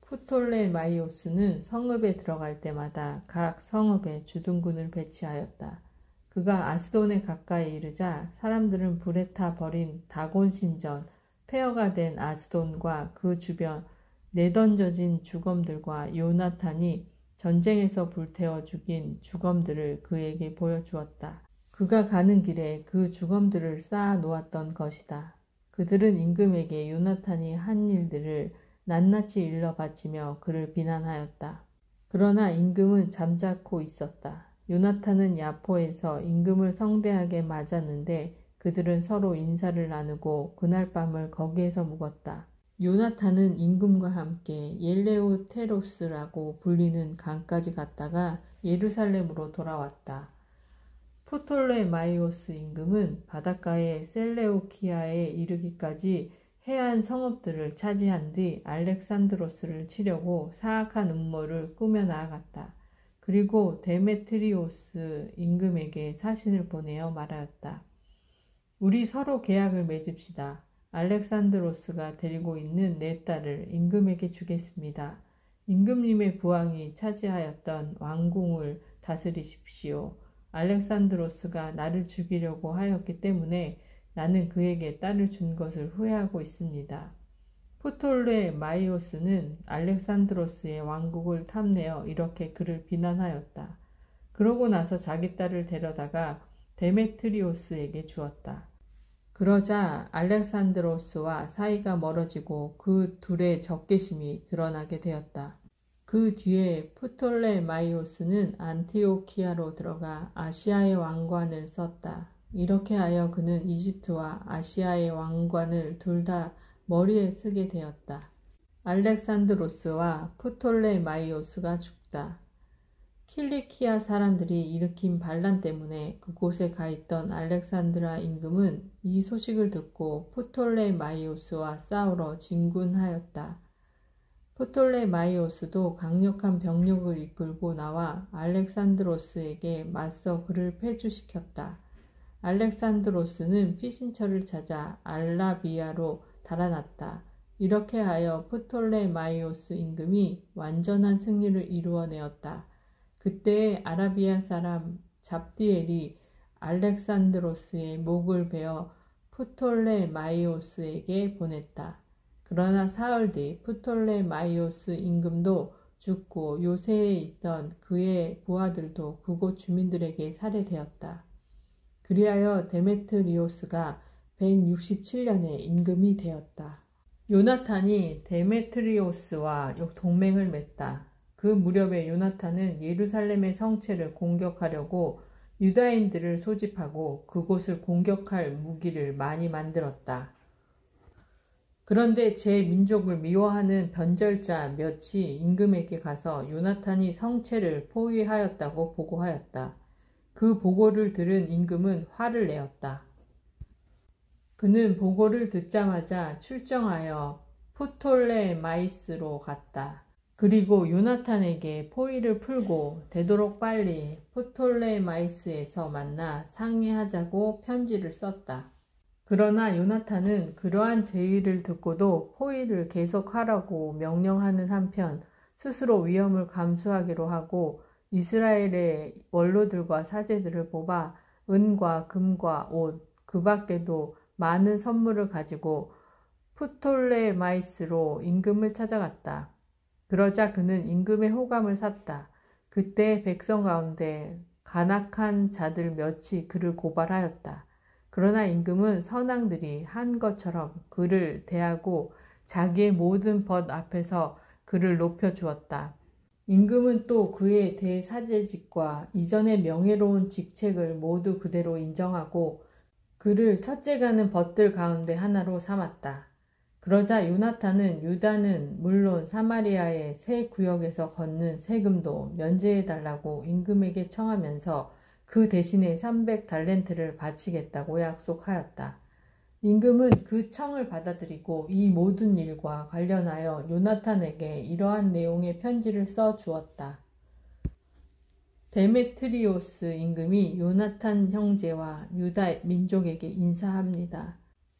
프톨레마이오스는 성읍에 들어갈 때마다 각 성읍에 주둔군을 배치하였다. 그가 아스돈에 가까이 이르자 사람들은 불에 타 버린 다곤 신전, 폐허가 된 아스돈과 그 주변 내던져진 주검들과 요나탄이 전쟁에서 불태워 죽인 주검들을 그에게 보여주었다. 그가 가는 길에 그 주검들을 쌓아 놓았던 것이다. 그들은 임금에게 요나탄이 한 일들을 낱낱이 일러 바치며 그를 비난하였다. 그러나 임금은 잠자코 있었다. 요나탄은 야포에서 임금을 성대하게 맞았는데 그들은 서로 인사를 나누고 그날 밤을 거기에서 묵었다. 요나탄은 임금과 함께 옐레우테로스라고 불리는 강까지 갔다가 예루살렘으로 돌아왔다. 프톨레마이오스 임금은 바닷가의 셀레우키아에 이르기까지 해안 성읍들을 차지한 뒤 알렉산드로스를 치려고 사악한 음모를 꾸며 나아갔다. 그리고 데메트리오스 임금에게 사신을 보내어 말하였다. 우리 서로 계약을 맺읍시다. 알렉산드로스가 데리고 있는 내 딸을 임금에게 주겠습니다. 임금님의 부왕이 차지하였던 왕궁을 다스리십시오. 알렉산드로스가 나를 죽이려고 하였기 때문에 나는 그에게 딸을 준 것을 후회하고 있습니다. 프톨레마이오스는 알렉산드로스의 왕국을 탐내어 이렇게 그를 비난하였다. 그러고 나서 자기 딸을 데려다가 데메트리오스에게 주었다. 그러자 알렉산드로스와 사이가 멀어지고 그 둘의 적개심이 드러나게 되었다. 그 뒤에 프톨레마이오스는 안티오키아로 들어가 아시아의 왕관을 썼다. 이렇게 하여 그는 이집트와 아시아의 왕관을 둘 다 머리에 쓰게 되었다. 알렉산드로스와 프톨레마이오스가 죽다. 킬리키아 사람들이 일으킨 반란 때문에 그곳에 가 있던 알렉산드라 임금은 이 소식을 듣고 프톨레마이오스와 싸우러 진군하였다. 프톨레마이오스도 강력한 병력을 이끌고 나와 알렉산드로스에게 맞서 그를 패주시켰다. 알렉산드로스는 피신처를 찾아 알라비아로 달아났다. 이렇게 하여 프톨레마이오스 임금이 완전한 승리를 이루어내었다. 그때 아라비아 사람 잡디엘이 알렉산드로스의 목을 베어 프톨레마이오스에게 보냈다. 그러나 사흘 뒤 프톨레마이오스 임금도 죽고 요새에 있던 그의 부하들도 그곳 주민들에게 살해되었다. 그리하여 데메트리오스가 167년에 임금이 되었다. 요나탄이 데메트리오스와 동맹을 맺다. 그 무렵에 요나탄은 예루살렘의 성체를 공격하려고 유다인들을 소집하고 그곳을 공격할 무기를 많이 만들었다. 그런데 제 민족을 미워하는 변절자 몇이 임금에게 가서 요나탄이 성체를 포위하였다고 보고하였다. 그 보고를 들은 임금은 화를 내었다. 그는 보고를 듣자마자 출정하여 프톨레마이스로 갔다. 그리고 요나탄에게 포위를 풀고 되도록 빨리 프톨레마이스에서 만나 상의하자고 편지를 썼다. 그러나 요나탄은 그러한 제의를 듣고도 포위를 계속하라고 명령하는 한편 스스로 위험을 감수하기로 하고 이스라엘의 원로들과 사제들을 뽑아 은과 금과 옷, 그 밖에도 많은 선물을 가지고 프톨레마이스로 임금을 찾아갔다. 그러자 그는 임금의 호감을 샀다. 그때 백성 가운데 간악한 자들 몇이 그를 고발하였다. 그러나 임금은 선왕들이 한 것처럼 그를 대하고 자기의 모든 벗 앞에서 그를 높여주었다. 임금은 또 그의 대사제직과 이전의 명예로운 직책을 모두 그대로 인정하고 그를 첫째가는 벗들 가운데 하나로 삼았다. 그러자 요나탄은 유다는 물론 사마리아의 세 구역에서 걷는 세금도 면제해달라고 임금에게 청하면서 그 대신에 300달렌트를 바치겠다고 약속하였다. 임금은 그 청을 받아들이고 이 모든 일과 관련하여 요나탄에게 이러한 내용의 편지를 써 주었다. 데메트리오스 임금이 요나탄 형제와 유다 민족에게 인사합니다.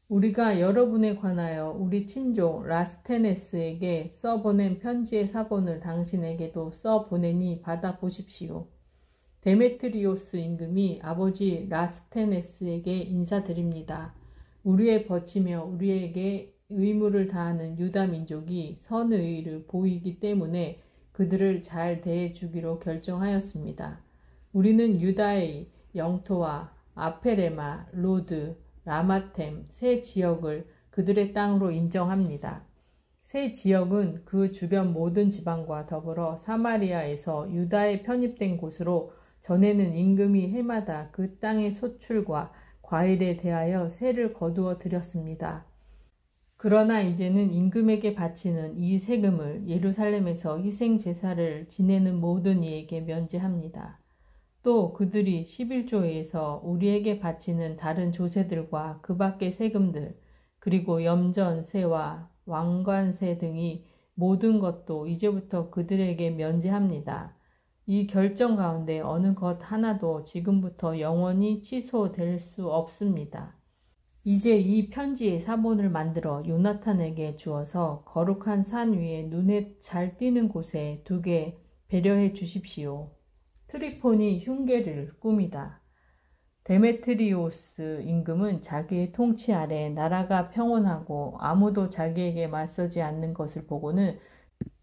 우리가 여러분에 관하여 우리 친족 라스테네스에게 써보낸 편지의 사본을 당신에게도 써보내니 받아보십시오. 데메트리오스 임금이 아버지 라스테네스에게 인사드립니다. 우리의 벗이며 우리에게 의무를 다하는 유다 민족이 선의 의를 보이기 때문에 그들을 잘 대해주기로 결정하였습니다. 우리는 유다의 영토와 아페레마, 로드, 라마템 세 지역을 그들의 땅으로 인정합니다. 세 지역은 그 주변 모든 지방과 더불어 사마리아에서 유다에 편입된 곳으로 전에는 임금이 해마다 그 땅의 소출과 과일에 대하여 세를 거두어 드렸습니다. 그러나 이제는 임금에게 바치는 이 세금을 예루살렘에서 희생 제사를 지내는 모든 이에게 면제합니다. 또 그들이 11조에서 우리에게 바치는 다른 조세들과 그 밖의 세금들, 그리고 염전세와 왕관세 등이 모든 것도 이제부터 그들에게 면제합니다. 이 결정 가운데 어느 것 하나도 지금부터 영원히 취소될 수 없습니다. 이제 이 편지의 사본을 만들어 요나탄에게 주어서 거룩한 산 위에 눈에 잘 띄는 곳에 두게 배려해 주십시오. 트리폰이 흉계를 꾸미다. 데메트리오스 임금은 자기의 통치 아래 나라가 평온하고 아무도 자기에게 맞서지 않는 것을 보고는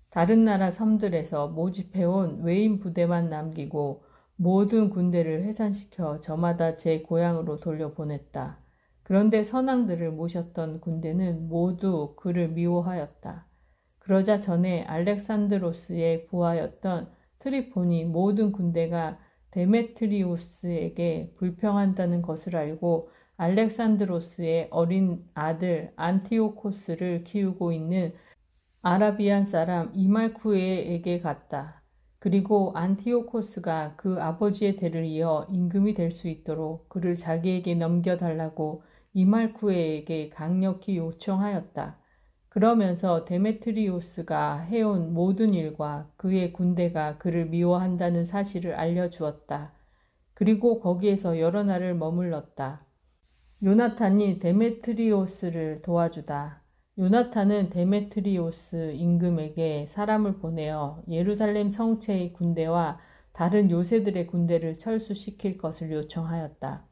다른 나라 섬들에서 모집해온 외인 부대만 남기고 모든 군대를 해산시켜 저마다 제 고향으로 돌려보냈다. 그런데 선왕들을 모셨던 군대는 모두 그를 미워하였다. 그러자 전에 알렉산드로스의 부하였던 트리폰이 모든 군대가 데메트리우스에게 불평한다는 것을 알고 알렉산드로스의 어린 아들 안티오코스를 키우고 있는 아라비안 사람 이말쿠에에게 갔다. 그리고 안티오코스가 그 아버지의 대를 이어 임금이 될 수 있도록 그를 자기에게 넘겨달라고 이말쿠에에게 강력히 요청하였다. 그러면서 데메트리오스가 해온 모든 일과 그의 군대가 그를 미워한다는 사실을 알려주었다. 그리고 거기에서 여러 날을 머물렀다. 요나탄이 데메트리오스를 도와주다. 요나탄은 데메트리오스 임금에게 사람을 보내어 예루살렘 성체의 군대와 다른 요새들의 군대를 철수시킬 것을 요청하였다.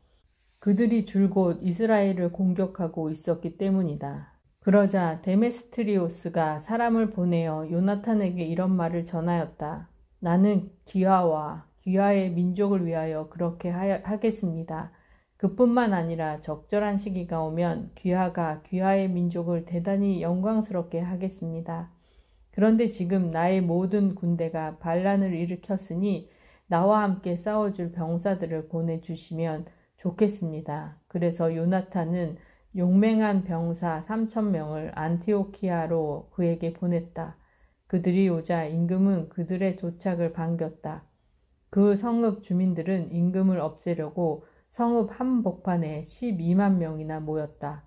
그들이 줄곧 이스라엘을 공격하고 있었기 때문이다. 그러자 데메트리오스가 사람을 보내어 요나탄에게 이런 말을 전하였다. 나는 귀하와 귀하의 민족을 위하여 그렇게 하겠습니다. 그뿐만 아니라 적절한 시기가 오면 귀하가 귀하의 민족을 대단히 영광스럽게 하겠습니다. 그런데 지금 나의 모든 군대가 반란을 일으켰으니 나와 함께 싸워줄 병사들을 보내주시면 좋겠습니다. 그래서 요나탄은 용맹한 병사 3,000명을 안티오키아로 그에게 보냈다. 그들이 오자 임금은 그들의 도착을 반겼다. 그 성읍 주민들은 임금을 없애려고 성읍 한복판에 12만 명이나 모였다.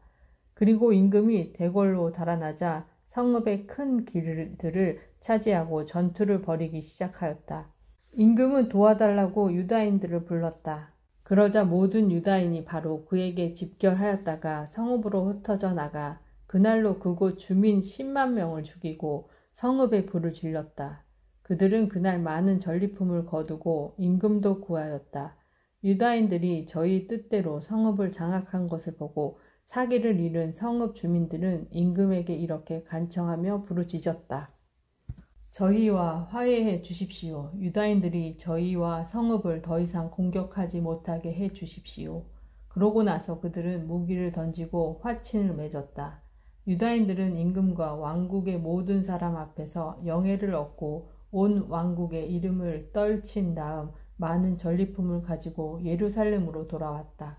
그리고 임금이 대궐로 달아나자 성읍의 큰 길들을 차지하고 전투를 벌이기 시작하였다. 임금은 도와달라고 유다인들을 불렀다. 그러자 모든 유다인이 바로 그에게 집결하였다가 성읍으로 흩어져 나가 그날로 그곳 주민 10만 명을 죽이고 성읍에 불을 질렀다. 그들은 그날 많은 전리품을 거두고 임금도 구하였다. 유다인들이 저희 뜻대로 성읍을 장악한 것을 보고 사기를 잃은 성읍 주민들은 임금에게 이렇게 간청하며 부르짖었다. 저희와 화해해 주십시오. 유다인들이 저희와 성읍을 더 이상 공격하지 못하게 해 주십시오. 그러고 나서 그들은 무기를 던지고 화친을 맺었다. 유다인들은 임금과 왕국의 모든 사람 앞에서 영예를 얻고 온 왕국의 이름을 떨친 다음 많은 전리품을 가지고 예루살렘으로 돌아왔다.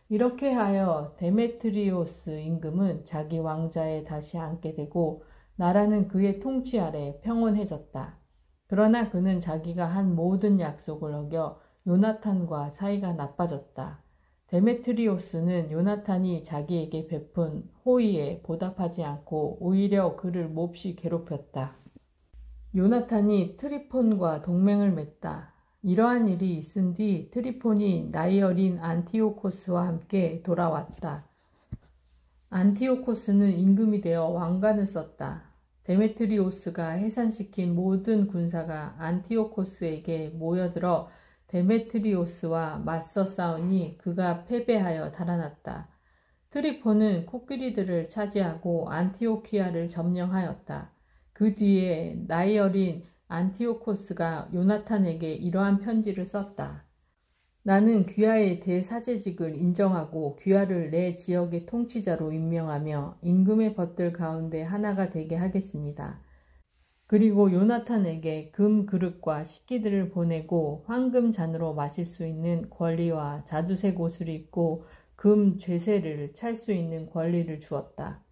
이렇게 하여 데메트리오스 임금은 자기 왕자에 다시 앉게 되고 나라는 그의 통치 아래 평온해졌다. 그러나 그는 자기가 한 모든 약속을 어겨 요나탄과 사이가 나빠졌다. 데메트리오스는 요나탄이 자기에게 베푼 호의에 보답하지 않고 오히려 그를 몹시 괴롭혔다. 요나탄이 트리폰과 동맹을 맺다. 이러한 일이 있은 뒤 트리폰이 나이 어린 안티오코스와 함께 돌아왔다. 안티오코스는 임금이 되어 왕관을 썼다. 데메트리오스가 해산시킨 모든 군사가 안티오코스에게 모여들어 데메트리오스와 맞서 싸우니 그가 패배하여 달아났다. 트리폰은 코끼리들을 차지하고 안티오키아를 점령하였다. 그 뒤에 나이 어린 안티오코스가 요나탄에게 이러한 편지를 썼다. 나는 귀하의 대사제직을 인정하고 귀하를 내 지역의 통치자로 임명하며 임금의 벗들 가운데 하나가 되게 하겠습니다. 그리고 요나탄에게 금 그릇과 식기들을 보내고 황금 잔으로 마실 수 있는 권리와 자두색 옷을 입고 금 죄세를 찰 수 있는 권리를 주었다.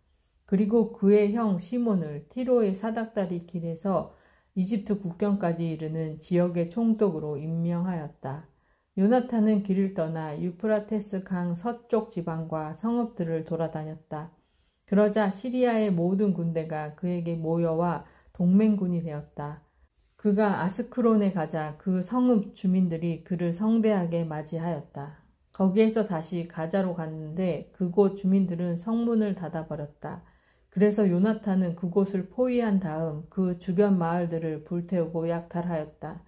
그리고 그의 형 시몬을 티로의 사닥다리 길에서 이집트 국경까지 이르는 지역의 총독으로 임명하였다. 요나탄은 길을 떠나 유프라테스 강 서쪽 지방과 성읍들을 돌아다녔다. 그러자 시리아의 모든 군대가 그에게 모여와 동맹군이 되었다. 그가 아스크론에 가자 그 성읍 주민들이 그를 성대하게 맞이하였다. 거기에서 다시 가자로 갔는데 그곳 주민들은 성문을 닫아버렸다. 그래서 요나탄은 그곳을 포위한 다음 그 주변 마을들을 불태우고 약탈하였다.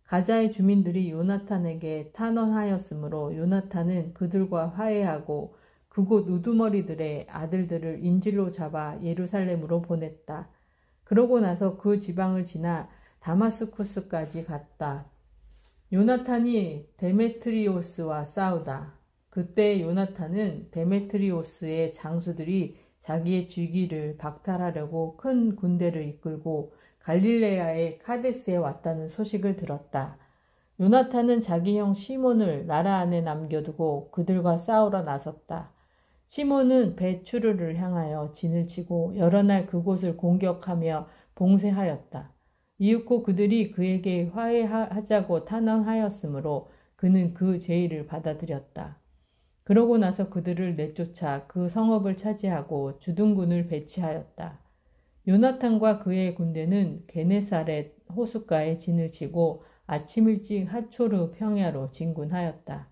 가자의 주민들이 요나탄에게 탄원하였으므로 요나탄은 그들과 화해하고 그곳 우두머리들의 아들들을 인질로 잡아 예루살렘으로 보냈다. 그러고 나서 그 지방을 지나 다마스쿠스까지 갔다. 요나탄이 데메트리오스와 싸우다. 그때 요나탄은 데메트리오스의 장수들이 자기의 즉위를 박탈하려고 큰 군대를 이끌고 갈릴레아의 카데스에 왔다는 소식을 들었다. 요나탄은 자기 형 시몬을 나라 안에 남겨두고 그들과 싸우러 나섰다. 시몬은 베추르를 향하여 진을 치고 여러 날 그곳을 공격하며 봉쇄하였다. 이윽고 그들이 그에게 화해하자고 탄원하였으므로 그는 그 제의를 받아들였다. 그러고 나서 그들을 내쫓아 그 성읍을 차지하고 주둔군을 배치하였다. 요나탄과 그의 군대는 게네사렛 호숫가에 진을 치고 아침 일찍 하초르 평야로 진군하였다.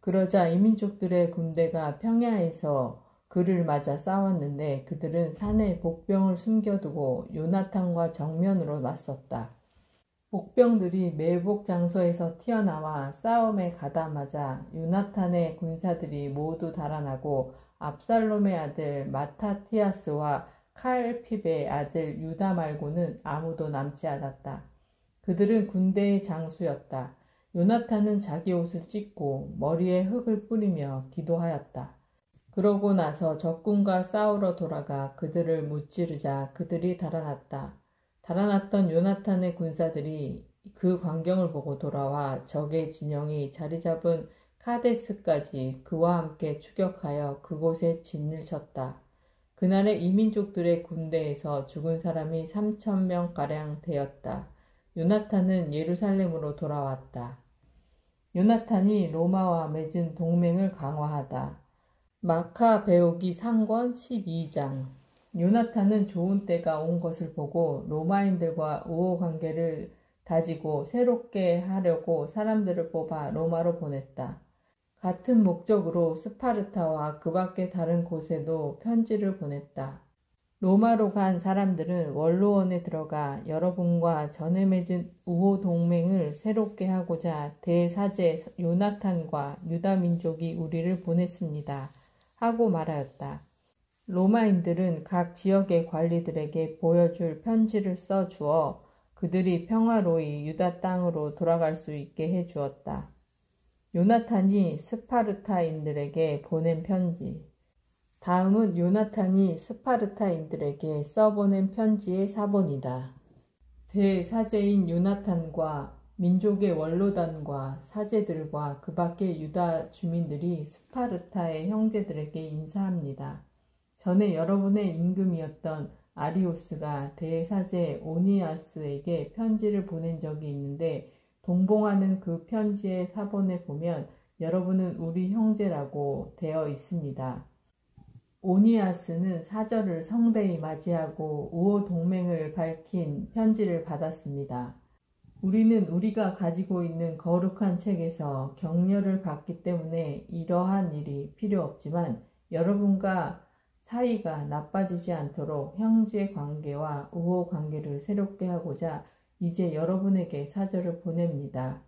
그러자 이민족들의 군대가 평야에서 그를 맞아 싸웠는데 그들은 산에 복병을 숨겨두고 요나탄과 정면으로 맞섰다. 복병들이 매복 장소에서 튀어나와 싸움에 가다마자 요나탄의 군사들이 모두 달아나고 압살롬의 아들 마타티아스와 칼핍의 아들 유다 말고는 아무도 남지 않았다. 그들은 군대의 장수였다. 요나탄은 자기 옷을 찢고 머리에 흙을 뿌리며 기도하였다. 그러고 나서 적군과 싸우러 돌아가 그들을 무찌르자 그들이 달아났다. 달아났던 요나탄의 군사들이 그 광경을 보고 돌아와 적의 진영이 자리 잡은 카데스까지 그와 함께 추격하여 그곳에 진을 쳤다. 그날에 이민족들의 군대에서 죽은 사람이 3,000명가량 되었다. 요나탄은 예루살렘으로 돌아왔다. 요나탄이 로마와 맺은 동맹을 강화하다. 마카베오기 상권 12장. 요나탄은 좋은 때가 온 것을 보고 로마인들과 우호관계를 다지고 새롭게 하려고 사람들을 뽑아 로마로 보냈다. 같은 목적으로 스파르타와 그 밖의 다른 곳에도 편지를 보냈다. 로마로 간 사람들은 원로원에 들어가 여러분과 전에 맺은 우호 동맹을 새롭게 하고자 대사제 요나탄과 유다 민족이 우리를 보냈습니다. 하고 말하였다. 로마인들은 각 지역의 관리들에게 보여줄 편지를 써 주어 그들이 평화로이 유다 땅으로 돌아갈 수 있게 해 주었다. 요나탄이 스파르타인들에게 보낸 편지. 다음은 요나탄이 스파르타인들에게 써보낸 편지의 사본이다. 대사제인 요나탄과 민족의 원로단과 사제들과 그 밖의 유다 주민들이 스파르타의 형제들에게 인사합니다. 전에 여러분의 임금이었던 아리오스가 대사제 오니아스에게 편지를 보낸 적이 있는데 동봉하는 그 편지의 사본에 보면 여러분은 우리 형제라고 되어 있습니다. 오니아스는 사절을 성대히 맞이하고 우호 동맹을 밝힌 편지를 받았습니다. 우리는 우리가 가지고 있는 거룩한 책에서 격려를 받기 때문에 이러한 일이 필요 없지만 여러분과 사이가 나빠지지 않도록 형제 관계와 우호 관계를 새롭게 하고자 이제 여러분에게 사절을 보냅니다.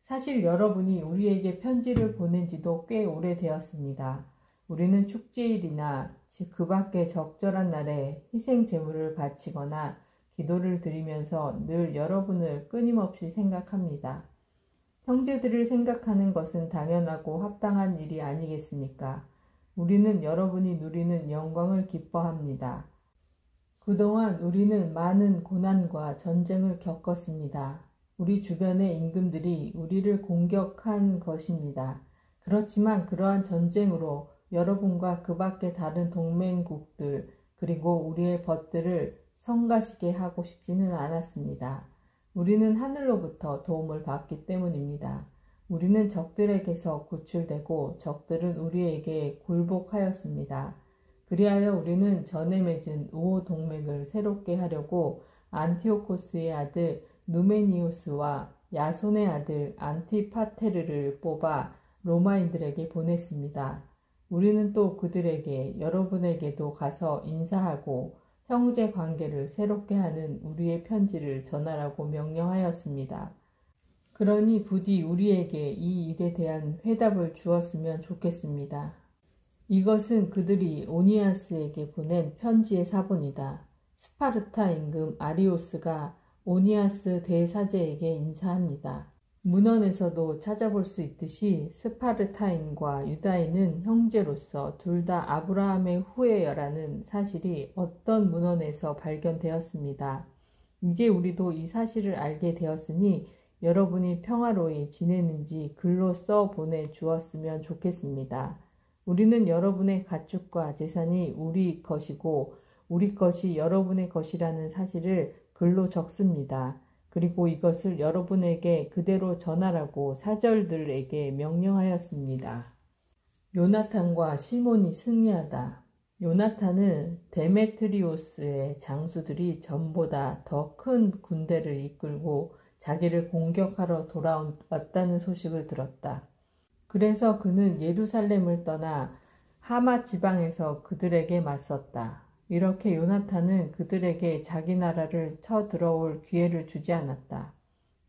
사실 여러분이 우리에게 편지를 보낸 지도 꽤 오래되었습니다. 우리는 축제일이나 그 밖의 적절한 날에 희생 제물을 바치거나 기도를 드리면서 늘 여러분을 끊임없이 생각합니다. 형제들을 생각하는 것은 당연하고 합당한 일이 아니겠습니까? 우리는 여러분이 누리는 영광을 기뻐합니다. 그동안 우리는 많은 고난과 전쟁을 겪었습니다. 우리 주변의 임금들이 우리를 공격한 것입니다. 그렇지만 그러한 전쟁으로 여러분과 그 밖의 다른 동맹국들 그리고 우리의 벗들을 성가시게 하고 싶지는 않았습니다. 우리는 하늘로부터 도움을 받기 때문입니다. 우리는 적들에게서 구출되고 적들은 우리에게 굴복하였습니다. 그리하여 우리는 전에 맺은 우호 동맹을 새롭게 하려고 안티오코스의 아들 누메니우스와 야손의 아들 안티파테르를 뽑아 로마인들에게 보냈습니다. 우리는 또 그들에게 여러분에게도 가서 인사하고 형제 관계를 새롭게 하는 우리의 편지를 전하라고 명령하였습니다. 그러니 부디 우리에게 이 일에 대한 회답을 주었으면 좋겠습니다. 이것은 그들이 오니아스에게 보낸 편지의 사본이다. 스파르타 임금 아리오스가 오니아스 대사제에게 인사합니다. 문헌에서도 찾아볼 수 있듯이 스파르타인과 유다인은 형제로서 둘 다 아브라함의 후예여라는 사실이 어떤 문헌에서 발견되었습니다. 이제 우리도 이 사실을 알게 되었으니 여러분이 평화로이 지내는지 글로 써 보내주었으면 좋겠습니다. 우리는 여러분의 가축과 재산이 우리 것이고 우리 것이 여러분의 것이라는 사실을 글로 적습니다. 그리고 이것을 여러분에게 그대로 전하라고 사절들에게 명령하였습니다. 요나탄과 시몬이 승리하다. 요나탄은 데메트리오스의 장수들이 전보다 더 큰 군대를 이끌고 자기를 공격하러 돌아왔다는 소식을 들었다. 그래서 그는 예루살렘을 떠나 하마 지방에서 그들에게 맞섰다. 이렇게 요나탄은 그들에게 자기 나라를 쳐들어올 기회를 주지 않았다.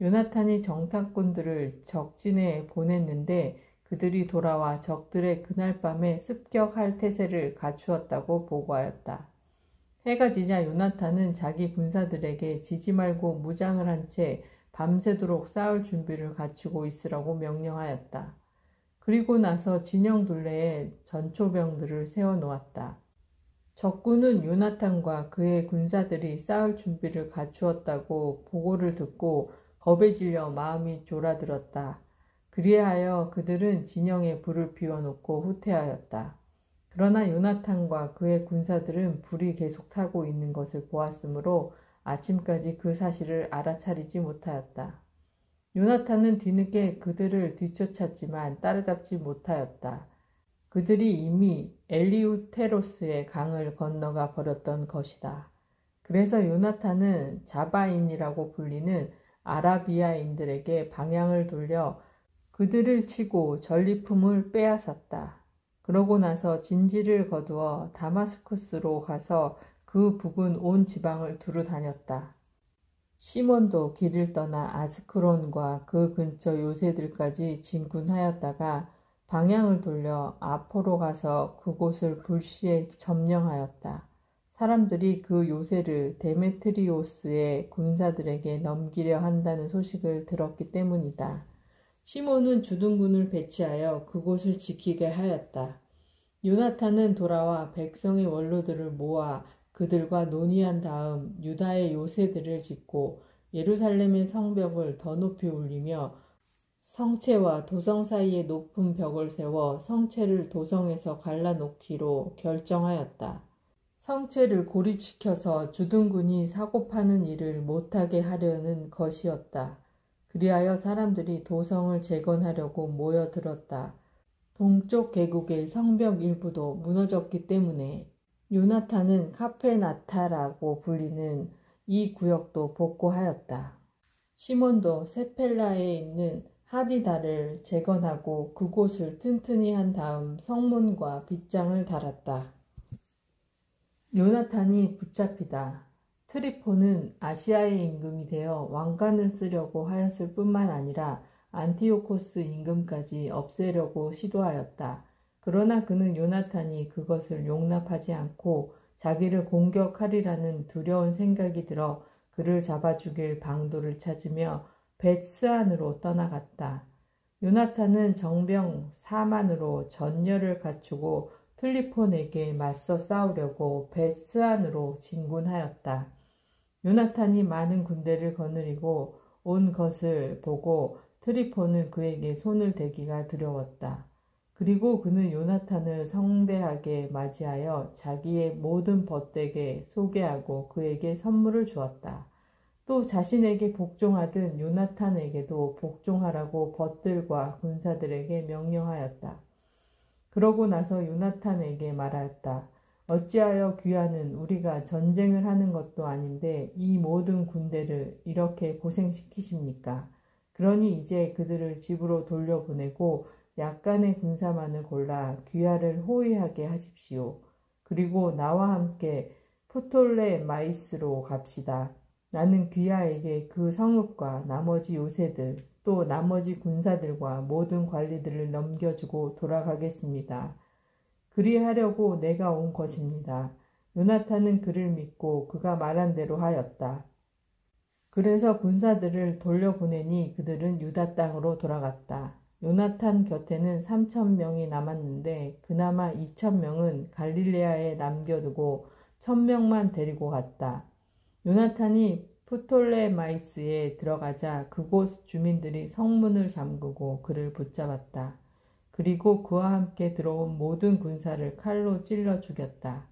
요나탄이 정탐꾼들을 적진에 보냈는데 그들이 돌아와 적들의 그날 밤에 습격할 태세를 갖추었다고 보고하였다. 해가 지자 요나탄은 자기 군사들에게 지지 말고 무장을 한 채 밤새도록 싸울 준비를 갖추고 있으라고 명령하였다. 그리고 나서 진영 둘레에 전초병들을 세워놓았다. 적군은 요나탄과 그의 군사들이 싸울 준비를 갖추었다고 보고를 듣고 겁에 질려 마음이 졸아들었다. 그리하여 그들은 진영에 불을 피워놓고 후퇴하였다. 그러나 요나탄과 그의 군사들은 불이 계속 타고 있는 것을 보았으므로 아침까지 그 사실을 알아차리지 못하였다. 요나탄은 뒤늦게 그들을 뒤쫓았지만 따라잡지 못하였다. 그들이 이미 엘리우테로스의 강을 건너가 버렸던 것이다. 그래서 요나탄은 자바인이라고 불리는 아라비아인들에게 방향을 돌려 그들을 치고 전리품을 빼앗았다. 그러고 나서 진지를 거두어 다마스쿠스로 가서 그 부근 온 지방을 두루 다녔다. 시몬도 길을 떠나 아스크론과 그 근처 요새들까지 진군하였다가 방향을 돌려 아포로 가서 그곳을 불시에 점령하였다. 사람들이 그 요새를 데메트리오스의 군사들에게 넘기려 한다는 소식을 들었기 때문이다. 시몬은 주둔군을 배치하여 그곳을 지키게 하였다. 요나탄은 돌아와 백성의 원로들을 모아 그들과 논의한 다음 유다의 요새들을 짓고 예루살렘의 성벽을 더 높이 올리며 성체와 도성 사이에 높은 벽을 세워 성체를 도성에서 갈라놓기로 결정하였다. 성체를 고립시켜서 주둔군이 사고파는 일을 못하게 하려는 것이었다. 그리하여 사람들이 도성을 재건하려고 모여들었다. 동쪽 계곡의 성벽 일부도 무너졌기 때문에 요나탄은 카페나타라고 불리는 이 구역도 복구하였다. 시몬도 세펠라에 있는 하디다를 재건하고 그곳을 튼튼히 한 다음 성문과 빗장을 달았다. 요나탄이 붙잡히다. 트리포는 아시아의 임금이 되어 왕관을 쓰려고 하였을 뿐만 아니라 안티오코스 임금까지 없애려고 시도하였다. 그러나 그는 요나탄이 그것을 용납하지 않고 자기를 공격하리라는 두려운 생각이 들어 그를 잡아 죽일 방도를 찾으며 벳스안으로 떠나갔다. 요나탄은 정병 4만으로 전열을 갖추고 틀리폰에게 맞서 싸우려고 벳스안으로 진군하였다. 요나탄이 많은 군대를 거느리고 온 것을 보고 트리폰은 그에게 손을 대기가 두려웠다. 그리고 그는 요나탄을 성대하게 맞이하여 자기의 모든 벗되게 소개하고 그에게 선물을 주었다. 또 자신에게 복종하던 요나탄에게도 복종하라고 벗들과 군사들에게 명령하였다. 그러고 나서 요나탄에게 말하였다. 어찌하여 귀하는 우리가 전쟁을 하는 것도 아닌데 이 모든 군대를 이렇게 고생시키십니까? 그러니 이제 그들을 집으로 돌려보내고 약간의 군사만을 골라 귀하를 호위하게 하십시오. 그리고 나와 함께 프톨레마이스로 갑시다. 나는 귀하에게 그 성읍과 나머지 요새들 또 나머지 군사들과 모든 관리들을 넘겨주고 돌아가겠습니다. 그리하려고 내가 온 것입니다. 요나탄은 그를 믿고 그가 말한 대로 하였다. 그래서 군사들을 돌려보내니 그들은 유다 땅으로 돌아갔다. 요나탄 곁에는 3,000명이 남았는데 그나마 2,000명은 갈릴레아에 남겨두고 1,000명만 데리고 갔다. 요나탄이 프톨레마이스에 들어가자 그곳 주민들이 성문을 잠그고 그를 붙잡았다. 그리고 그와 함께 들어온 모든 군사를 칼로 찔러 죽였다.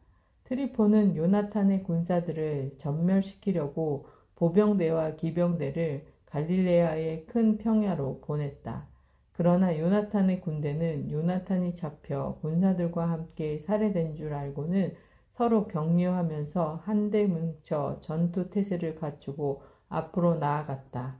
트리포는 요나탄의 군사들을 전멸시키려고 보병대와 기병대를 갈릴레아의 큰 평야로 보냈다. 그러나 요나탄의 군대는 요나탄이 잡혀 군사들과 함께 살해된 줄 알고는 서로 격려하면서 한데 뭉쳐 전투 태세를 갖추고 앞으로 나아갔다.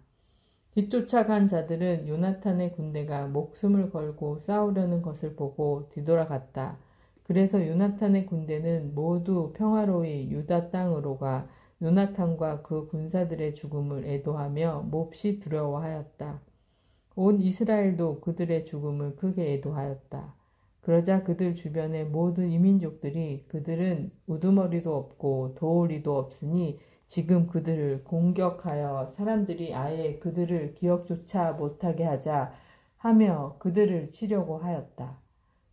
뒤쫓아간 자들은 요나탄의 군대가 목숨을 걸고 싸우려는 것을 보고 뒤돌아갔다. 그래서 요나탄의 군대는 모두 평화로이 유다 땅으로 가 요나탄과 그 군사들의 죽음을 애도하며 몹시 두려워하였다. 온 이스라엘도 그들의 죽음을 크게 애도하였다. 그러자 그들 주변의 모든 이민족들이 그들은 우두머리도 없고 도우리도 없으니 지금 그들을 공격하여 사람들이 아예 그들을 기억조차 못하게 하자 하며 그들을 치려고 하였다.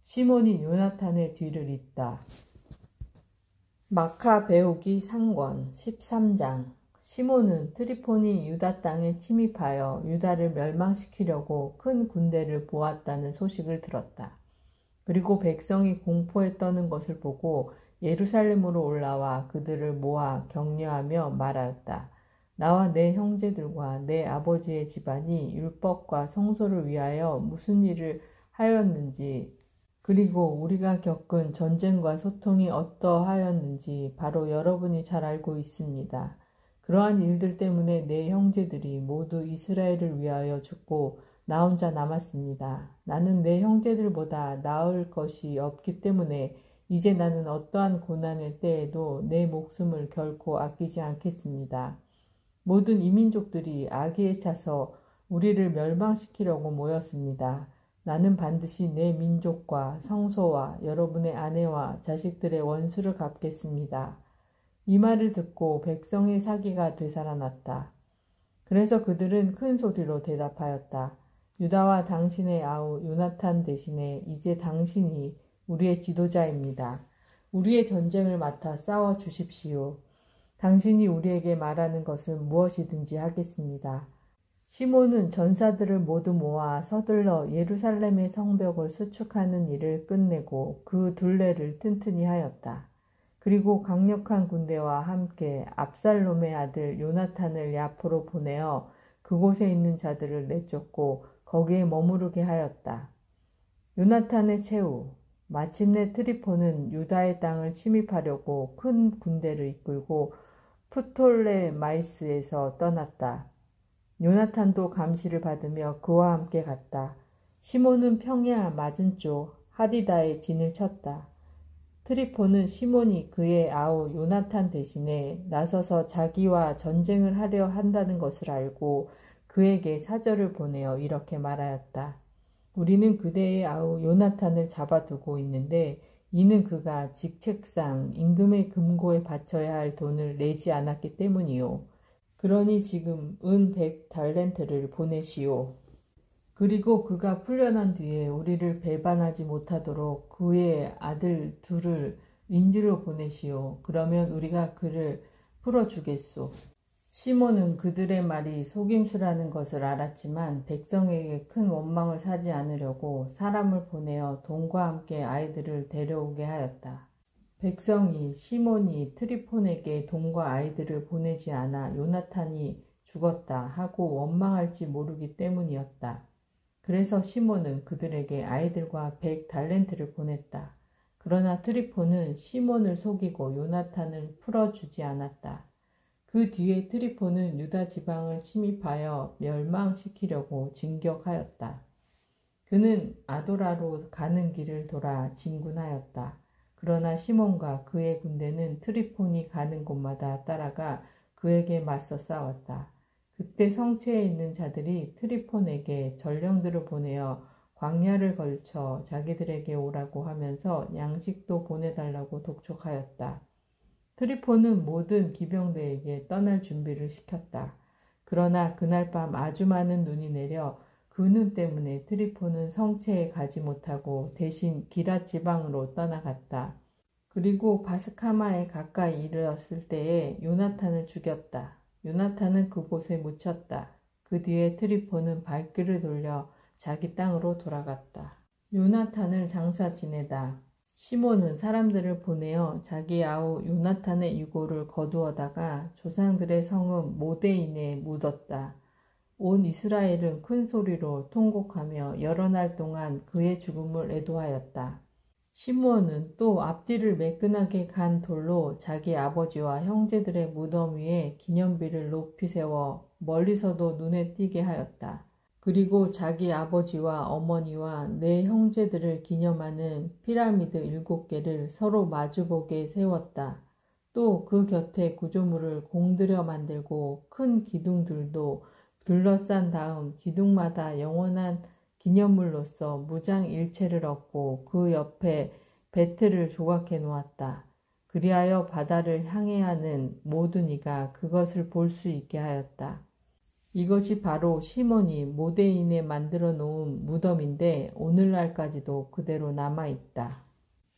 시몬이 요나탄의 뒤를 잇다. 마카베오기 상권 13장. 시몬은 트리폰이 유다 땅에 침입하여 유다를 멸망시키려고 큰 군대를 모았다는 소식을 들었다. 그리고 백성이 공포에 떠는 것을 보고 예루살렘으로 올라와 그들을 모아 격려하며 말하였다. 나와 내 형제들과 내 아버지의 집안이 율법과 성소를 위하여 무슨 일을 하였는지 그리고 우리가 겪은 전쟁과 소통이 어떠하였는지 바로 여러분이 잘 알고 있습니다. 그러한 일들 때문에 내 형제들이 모두 이스라엘을 위하여 죽고 나 혼자 남았습니다. 나는 내 형제들보다 나을 것이 없기 때문에 이제 나는 어떠한 고난의 때에도 내 목숨을 결코 아끼지 않겠습니다. 모든 이민족들이 악에 차서 우리를 멸망시키려고 모였습니다. 나는 반드시 내 민족과 성소와 여러분의 아내와 자식들의 원수를 갚겠습니다. 이 말을 듣고 백성의 사기가 되살아났다. 그래서 그들은 큰 소리로 대답하였다. 유다와 당신의 아우 요나탄 대신에 이제 당신이 우리의 지도자입니다. 우리의 전쟁을 맡아 싸워 주십시오. 당신이 우리에게 말하는 것은 무엇이든지 하겠습니다. 시몬은 전사들을 모두 모아 서둘러 예루살렘의 성벽을 수축하는 일을 끝내고 그 둘레를 튼튼히 하였다. 그리고 강력한 군대와 함께 압살롬의 아들 요나탄을 야포로 보내어 그곳에 있는 자들을 내쫓고 거기에 머무르게 하였다. 요나탄의 최후. 마침내 트리포는 유다의 땅을 침입하려고 큰 군대를 이끌고 프톨레마이스에서 떠났다. 요나탄도 감시를 받으며 그와 함께 갔다. 시몬은 평야 맞은쪽 하디다에 진을 쳤다. 트리포는 시몬이 그의 아우 요나탄 대신에 나서서 자기와 전쟁을 하려 한다는 것을 알고 그에게 사절을 보내어 이렇게 말하였다. 우리는 그대의 아우 요나탄을 잡아두고 있는데 이는 그가 직책상 임금의 금고에 바쳐야 할 돈을 내지 않았기 때문이요. 그러니 지금 은 100달란트를 보내시오. 그리고 그가 풀려난 뒤에 우리를 배반하지 못하도록 그의 아들 둘을 인주로 보내시오. 그러면 우리가 그를 풀어주겠소. 시몬은 그들의 말이 속임수라는 것을 알았지만 백성에게 큰 원망을 사지 않으려고 사람을 보내어 돈과 함께 아이들을 데려오게 하였다. 백성이 시몬이 트리폰에게 돈과 아이들을 보내지 않아 요나탄이 죽었다 하고 원망할지 모르기 때문이었다. 그래서 시몬은 그들에게 아이들과 100달란트를 보냈다. 그러나 트리폰은 시몬을 속이고 요나탄을 풀어주지 않았다. 그 뒤에 트리폰은 유다 지방을 침입하여 멸망시키려고 진격하였다. 그는 아도라로 가는 길을 돌아 진군하였다. 그러나 시몬과 그의 군대는 트리폰이 가는 곳마다 따라가 그에게 맞서 싸웠다. 그때 성체에 있는 자들이 트리폰에게 전령들을 보내어 광야를 걸쳐 자기들에게 오라고 하면서 양식도 보내달라고 독촉하였다. 트리폰은 모든 기병대에게 떠날 준비를 시켰다. 그러나 그날 밤 아주 많은 눈이 내려 그 눈 때문에 트리폰은 성체에 가지 못하고 대신 기랏 지방으로 떠나갔다. 그리고 바스카마에 가까이 이르렀을 때에 요나탄을 죽였다. 요나탄은 그곳에 묻혔다. 그 뒤에 트리폰은 발길을 돌려 자기 땅으로 돌아갔다. 요나탄을 장사 지내다 시몬은 사람들을 보내어 자기 아우 요나탄의 유고를 거두어다가 조상들의 성읍 모데인에 묻었다. 온 이스라엘은 큰 소리로 통곡하며 여러 날 동안 그의 죽음을 애도하였다. 시므온은 또 앞뒤를 매끈하게 간 돌로 자기 아버지와 형제들의 무덤 위에 기념비를 높이 세워 멀리서도 눈에 띄게 하였다. 그리고 자기 아버지와 어머니와 네 형제들을 기념하는 피라미드 7개를 서로 마주보게 세웠다. 또 그 곁에 구조물을 공들여 만들고 큰 기둥들도 둘러싼 다음 기둥마다 영원한 기념물로서 무장일체를 얻고 그 옆에 배틀을 조각해 놓았다. 그리하여 바다를 항해하는 모든 이가 그것을 볼 수 있게 하였다. 이것이 바로 시몬이 모데인에 만들어 놓은 무덤인데 오늘날까지도 그대로 남아있다.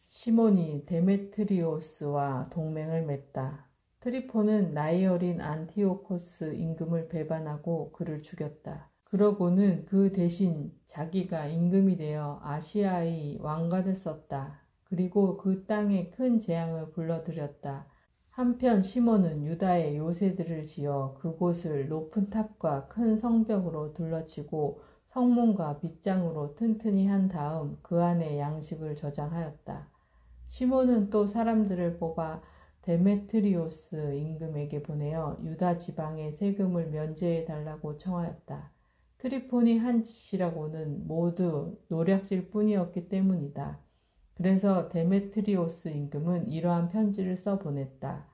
시몬이 데메트리오스와 동맹을 맺다. 트리폰은 나이 어린 안티오코스 임금을 배반하고 그를 죽였다. 그러고는 그 대신 자기가 임금이 되어 아시아의 왕관을 썼다. 그리고 그 땅에 큰 재앙을 불러들였다. 한편 시몬은 유다의 요새들을 지어 그곳을 높은 탑과 큰 성벽으로 둘러치고 성문과 빗장으로 튼튼히 한 다음 그 안에 양식을 저장하였다. 시몬은 또 사람들을 뽑아 데메트리오스 임금에게 보내어 유다 지방의 세금을 면제해 달라고 청하였다. 트리폰이 한 짓이라고는 모두 노략질 뿐이었기 때문이다. 그래서 데메트리오스 임금은 이러한 편지를 써보냈다.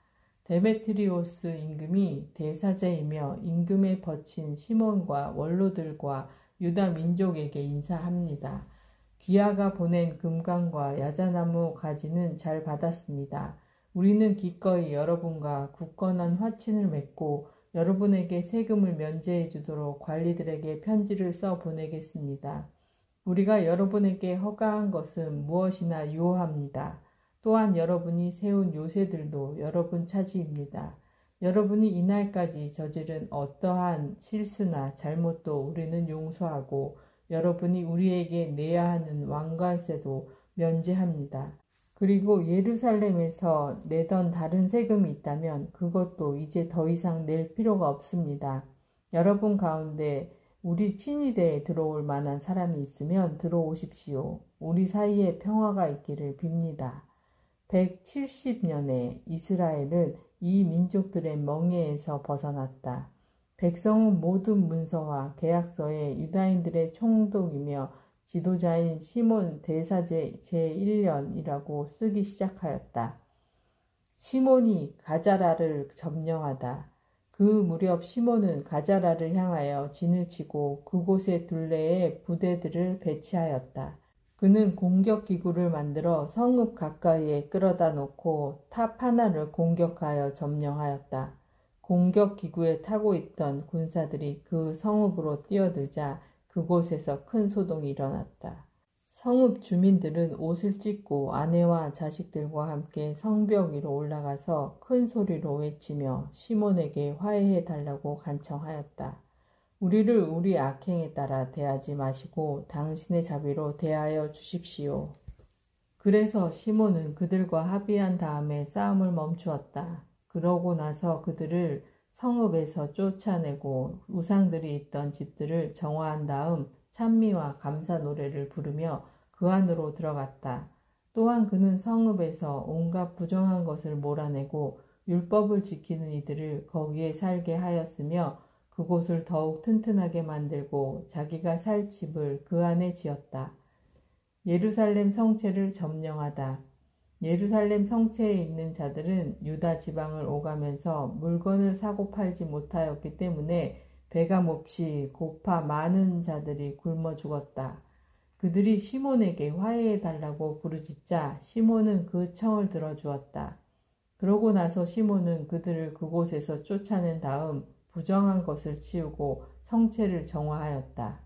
데메트리오스 임금이 대사제이며 임금에 버친 시몬과 원로들과 유다 민족에게 인사합니다. 귀하가 보낸 금강과 야자나무 가지는 잘 받았습니다. 우리는 기꺼이 여러분과 굳건한 화친을 맺고 여러분에게 세금을 면제해 주도록 관리들에게 편지를 써 보내겠습니다. 우리가 여러분에게 허가한 것은 무엇이나 유효합니다. 또한 여러분이 세운 요새들도 여러분 차지입니다. 여러분이 이날까지 저지른 어떠한 실수나 잘못도 우리는 용서하고 여러분이 우리에게 내야 하는 왕관세도 면제합니다. 그리고 예루살렘에서 내던 다른 세금이 있다면 그것도 이제 더 이상 낼 필요가 없습니다. 여러분 가운데 우리 친위대에 들어올 만한 사람이 있으면 들어오십시오. 우리 사이에 평화가 있기를 빕니다. 170년에 이스라엘은 이 민족들의 멍에에서 벗어났다. 백성은 모든 문서와 계약서에 유다인들의 총독이며 지도자인 시몬 대사제 제1년이라고 쓰기 시작하였다. 시몬이 가자라를 점령하다. 그 무렵 시몬은 가자라를 향하여 진을 치고 그곳의 둘레에 부대들을 배치하였다. 그는 공격기구를 만들어 성읍 가까이에 끌어다 놓고 탑 하나를 공격하여 점령하였다. 공격기구에 타고 있던 군사들이 그 성읍으로 뛰어들자 그곳에서 큰 소동이 일어났다. 성읍 주민들은 옷을 찢고 아내와 자식들과 함께 성벽 위로 올라가서 큰 소리로 외치며 시몬에게 화해해 달라고 간청하였다. 우리를 우리 악행에 따라 대하지 마시고 당신의 자비로 대하여 주십시오. 그래서 시몬은 그들과 합의한 다음에 싸움을 멈추었다. 그러고 나서 그들을 성읍에서 쫓아내고 우상들이 있던 집들을 정화한 다음 찬미와 감사 노래를 부르며 그 안으로 들어갔다. 또한 그는 성읍에서 온갖 부정한 것을 몰아내고 율법을 지키는 이들을 거기에 살게 하였으며 그곳을 더욱 튼튼하게 만들고 자기가 살 집을 그 안에 지었다. 예루살렘 성체를 점령하다. 예루살렘 성체에 있는 자들은 유다 지방을 오가면서 물건을 사고 팔지 못하였기 때문에 배가 몹시 고파 많은 자들이 굶어 죽었다. 그들이 시몬에게 화해해달라고 부르짖자 시몬은 그 청을 들어주었다. 그러고 나서 시몬은 그들을 그곳에서 쫓아낸 다음 부정한 것을 치우고 성체를 정화하였다.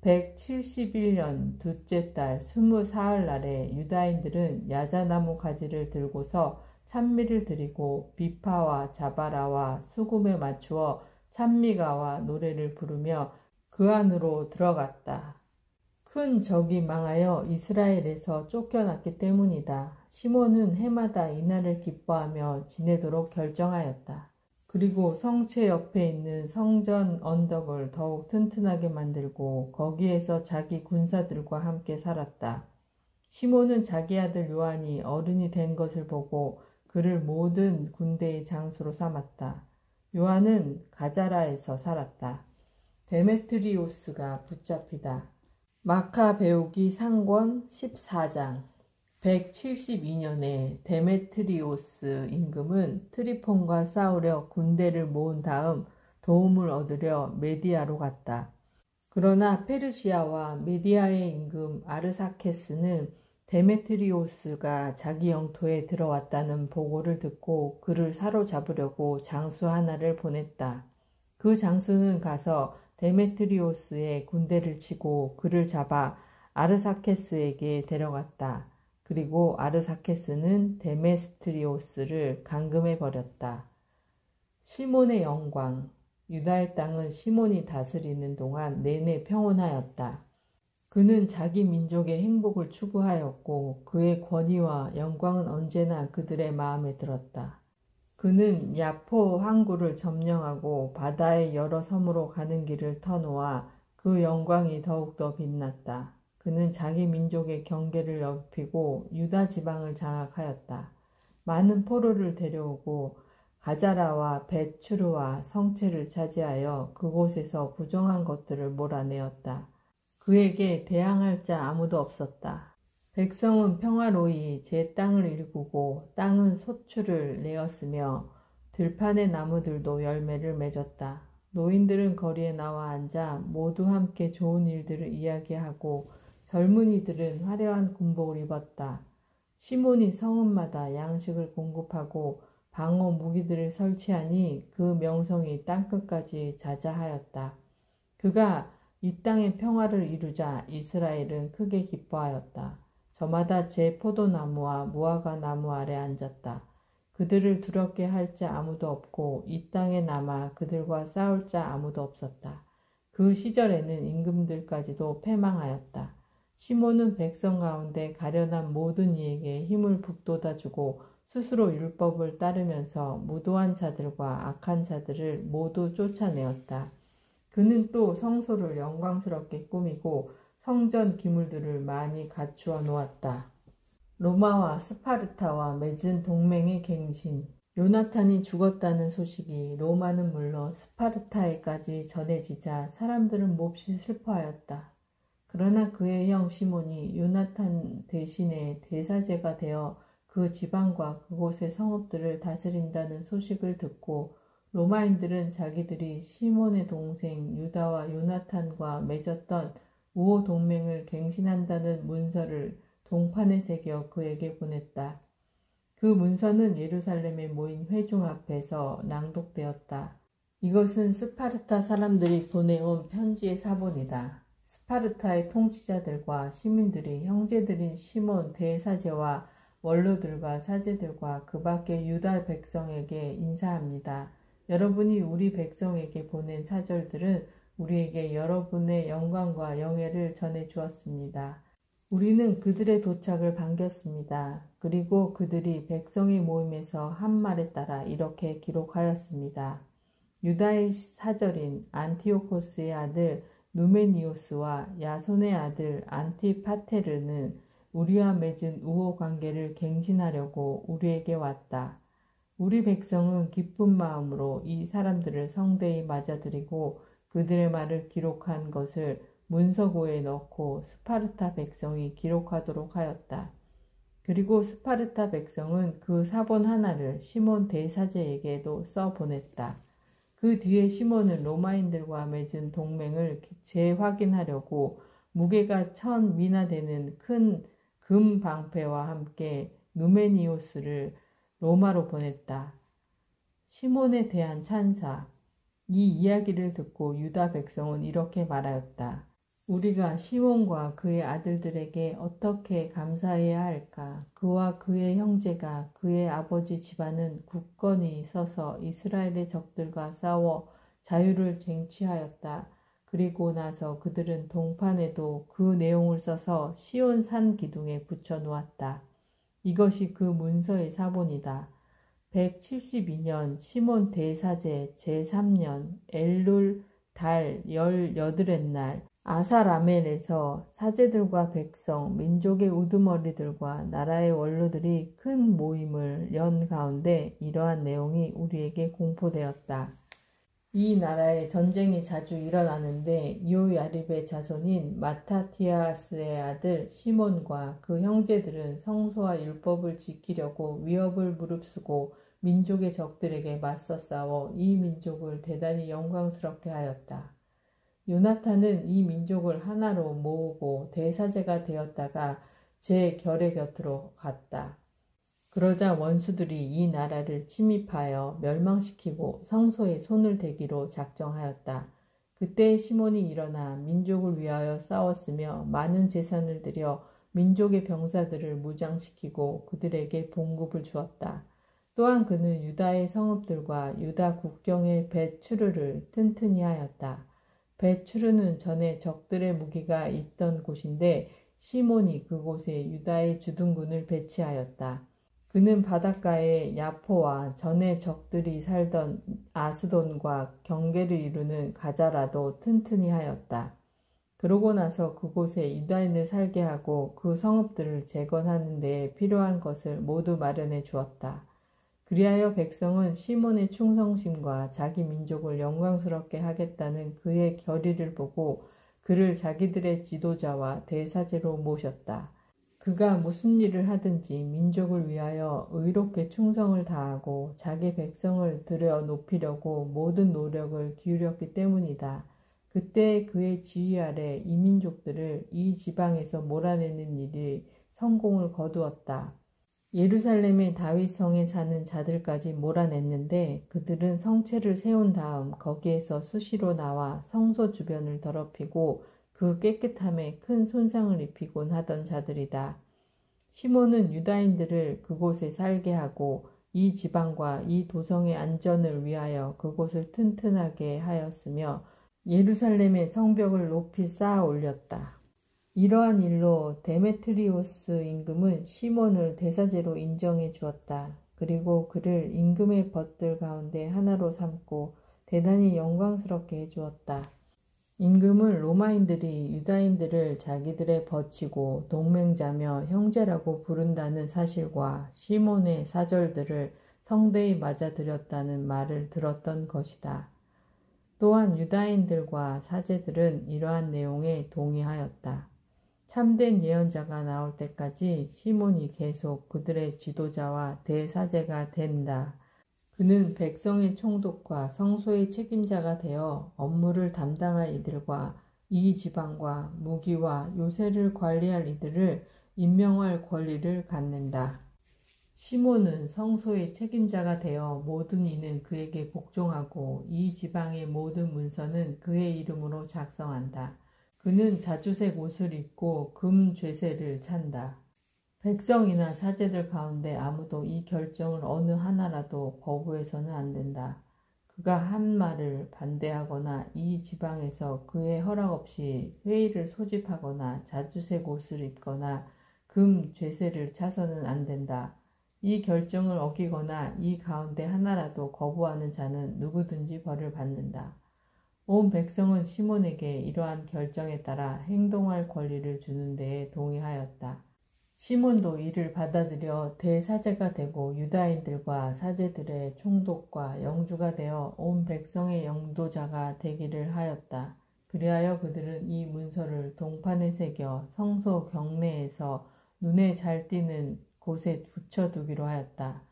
171년 둘째 달 20사흘 날에 유다인들은 야자나무 가지를 들고서 찬미를 드리고 비파와 자바라와 수금에 맞추어 찬미가와 노래를 부르며 그 안으로 들어갔다. 큰 적이 망하여 이스라엘에서 쫓겨났기 때문이다. 시몬은 해마다 이날을 기뻐하며 지내도록 결정하였다. 그리고 성체 옆에 있는 성전 언덕을 더욱 튼튼하게 만들고 거기에서 자기 군사들과 함께 살았다. 시몬은 자기 아들 요한이 어른이 된 것을 보고 그를 모든 군대의 장수로 삼았다. 요한은 가자라에서 살았다. 데메트리오스가 붙잡히다. 마카베오기 상권 14장 172년에 데메트리오스 임금은 트리폰과 싸우려 군대를 모은 다음 도움을 얻으려 메디아로 갔다. 그러나 페르시아와 메디아의 임금 아르사케스는 데메트리오스가 자기 영토에 들어왔다는 보고를 듣고 그를 사로잡으려고 장수 하나를 보냈다. 그 장수는 가서 데메트리오스의 군대를 치고 그를 잡아 아르사케스에게 데려갔다. 그리고 아르사케스는 데메트리오스를 감금해 버렸다. 시몬의 영광. 유다의 땅은 시몬이 다스리는 동안 내내 평온하였다. 그는 자기 민족의 행복을 추구하였고 그의 권위와 영광은 언제나 그들의 마음에 들었다. 그는 야포 항구를 점령하고 바다의 여러 섬으로 가는 길을 터놓아 그 영광이 더욱더 빛났다. 그는 자기 민족의 경계를 넓히고 유다 지방을 장악하였다. 많은 포로를 데려오고 가자라와 벳추르와 성체를 차지하여 그곳에서 부정한 것들을 몰아내었다. 그에게 대항할 자 아무도 없었다. 백성은 평화로이 제 땅을 일구고 땅은 소출을 내었으며 들판의 나무들도 열매를 맺었다. 노인들은 거리에 나와 앉아 모두 함께 좋은 일들을 이야기하고 젊은이들은 화려한 군복을 입었다. 시몬이 성읍마다 양식을 공급하고 방어 무기들을 설치하니 그 명성이 땅끝까지 자자하였다. 그가 이 땅의 평화를 이루자 이스라엘은 크게 기뻐하였다. 저마다 제 포도나무와 무화과 나무 아래 앉았다. 그들을 두렵게 할 자 아무도 없고 이 땅에 남아 그들과 싸울 자 아무도 없었다. 그 시절에는 임금들까지도 패망하였다. 시몬은 백성 가운데 가련한 모든 이에게 힘을 북돋아주고 스스로 율법을 따르면서 무도한 자들과 악한 자들을 모두 쫓아내었다. 그는 또 성소를 영광스럽게 꾸미고 성전 기물들을 많이 갖추어 놓았다. 로마와 스파르타와 맺은 동맹의 갱신. 요나탄이 죽었다는 소식이 로마는 물론 스파르타에까지 전해지자 사람들은 몹시 슬퍼하였다. 그러나 그의 형 시몬이 요나탄 대신에 대사제가 되어 그 지방과 그곳의 성읍들을 다스린다는 소식을 듣고 로마인들은 자기들이 시몬의 동생 유다와 요나탄과 맺었던 우호 동맹을 갱신한다는 문서를 동판에 새겨 그에게 보냈다. 그 문서는 예루살렘에 모인 회중 앞에서 낭독되었다. 이것은 스파르타 사람들이 보내온 편지의 사본이다. 스파르타의 통치자들과 시민들이 형제들인 시몬 대사제와 원로들과 사제들과 그 밖의 유다 백성에게 인사합니다. 여러분이 우리 백성에게 보낸 사절들은 우리에게 여러분의 영광과 영예를 전해 주었습니다. 우리는 그들의 도착을 반겼습니다. 그리고 그들이 백성의 모임에서 한 말에 따라 이렇게 기록하였습니다. 유다의 사절인 안티오코스의 아들 누메니오스와 야손의 아들 안티파테르는 우리와 맺은 우호 관계를 갱신하려고 우리에게 왔다. 우리 백성은 기쁜 마음으로 이 사람들을 성대히 맞아들이고 그들의 말을 기록한 것을 문서고에 넣고 스파르타 백성이 기록하도록 하였다. 그리고 스파르타 백성은 그 사본 하나를 시몬 대사제에게도 써보냈다. 그 뒤에 시몬은 로마인들과 맺은 동맹을 재확인하려고 무게가 1000미나 되는 큰 금 방패와 함께 누메니오스를 로마로 보냈다. 시몬에 대한 찬사. 이 이야기를 듣고 유다 백성은 이렇게 말하였다. 우리가 시몬과 그의 아들들에게 어떻게 감사해야 할까? 그와 그의 형제가 그의 아버지 집안은 굳건히 서서 이스라엘의 적들과 싸워 자유를 쟁취하였다. 그리고 나서 그들은 동판에도 그 내용을 써서 시온 산 기둥에 붙여 놓았다. 이것이 그 문서의 사본이다. 172년 시몬 대사제 제3년 엘룰 달 18의 날 아사라멜에서 사제들과 백성, 민족의 우두머리들과 나라의 원로들이 큰 모임을 연 가운데 이러한 내용이 우리에게 공포되었다. 이 나라에 전쟁이 자주 일어나는데 요야립의 자손인 마타티아스의 아들 시몬과 그 형제들은 성소와 율법을 지키려고 위협을 무릅쓰고 민족의 적들에게 맞서 싸워 이 민족을 대단히 영광스럽게 하였다. 요나탄은 이 민족을 하나로 모으고 대사제가 되었다가 제 결의 곁으로 갔다. 그러자 원수들이 이 나라를 침입하여 멸망시키고 성소에 손을 대기로 작정하였다. 그때 시몬이 일어나 민족을 위하여 싸웠으며 많은 재산을 들여 민족의 병사들을 무장시키고 그들에게 봉급을 주었다. 또한 그는 유다의 성읍들과 유다 국경의 벳추르를 튼튼히 하였다. 벳추르는 전에 적들의 무기가 있던 곳인데 시몬이 그곳에 유다의 주둔군을 배치하였다. 그는 바닷가에 야포와 전에 적들이 살던 아스돈과 경계를 이루는 가자라도 튼튼히 하였다. 그러고 나서 그곳에 유다인을 살게 하고 그 성읍들을 재건하는 데에 필요한 것을 모두 마련해 주었다. 그리하여 백성은 시몬의 충성심과 자기 민족을 영광스럽게 하겠다는 그의 결의를 보고 그를 자기들의 지도자와 대사제로 모셨다. 그가 무슨 일을 하든지 민족을 위하여 의롭게 충성을 다하고 자기 백성을 들여 높이려고 모든 노력을 기울였기 때문이다. 그때 그의 지휘 아래 이 민족들을 이 지방에서 몰아내는 일이 성공을 거두었다. 예루살렘의 다윗성에 사는 자들까지 몰아냈는데 그들은 성체를 세운 다음 거기에서 수시로 나와 성소 주변을 더럽히고 그 깨끗함에 큰 손상을 입히곤 하던 자들이다. 시몬은 유다인들을 그곳에 살게 하고 이 지방과 이 도성의 안전을 위하여 그곳을 튼튼하게 하였으며 예루살렘의 성벽을 높이 쌓아 올렸다. 이러한 일로 데메트리오스 임금은 시몬을 대사제로 인정해 주었다. 그리고 그를 임금의 벗들 가운데 하나로 삼고 대단히 영광스럽게 해주었다. 임금은 로마인들이 유다인들을 자기들의 벗이고 동맹자며 형제라고 부른다는 사실과 시몬의 사절들을 성대히 맞아들였다는 말을 들었던 것이다. 또한 유다인들과 사제들은 이러한 내용에 동의하였다. 참된 예언자가 나올 때까지 시몬이 계속 그들의 지도자와 대사제가 된다. 그는 백성의 총독과 성소의 책임자가 되어 업무를 담당할 이들과 이 지방과 무기와 요새를 관리할 이들을 임명할 권리를 갖는다. 시몬은 성소의 책임자가 되어 모든 이는 그에게 복종하고 이 지방의 모든 문서는 그의 이름으로 작성한다. 그는 자주색 옷을 입고 금 쇠쇠를 찬다. 백성이나 사제들 가운데 아무도 이 결정을 어느 하나라도 거부해서는 안 된다. 그가 한 말을 반대하거나 이 지방에서 그의 허락 없이 회의를 소집하거나 자주색 옷을 입거나 금 쇠쇠를 차서는 안 된다. 이 결정을 어기거나 이 가운데 하나라도 거부하는 자는 누구든지 벌을 받는다. 온 백성은 시몬에게 이러한 결정에 따라 행동할 권리를 주는 데에 동의하였다. 시몬도 이를 받아들여 대사제가 되고 유다인들과 사제들의 총독과 영주가 되어 온 백성의 영도자가 되기를 하였다. 그리하여 그들은 이 문서를 동판에 새겨 성소 경내에서 눈에 잘 띄는 곳에 붙여두기로 하였다.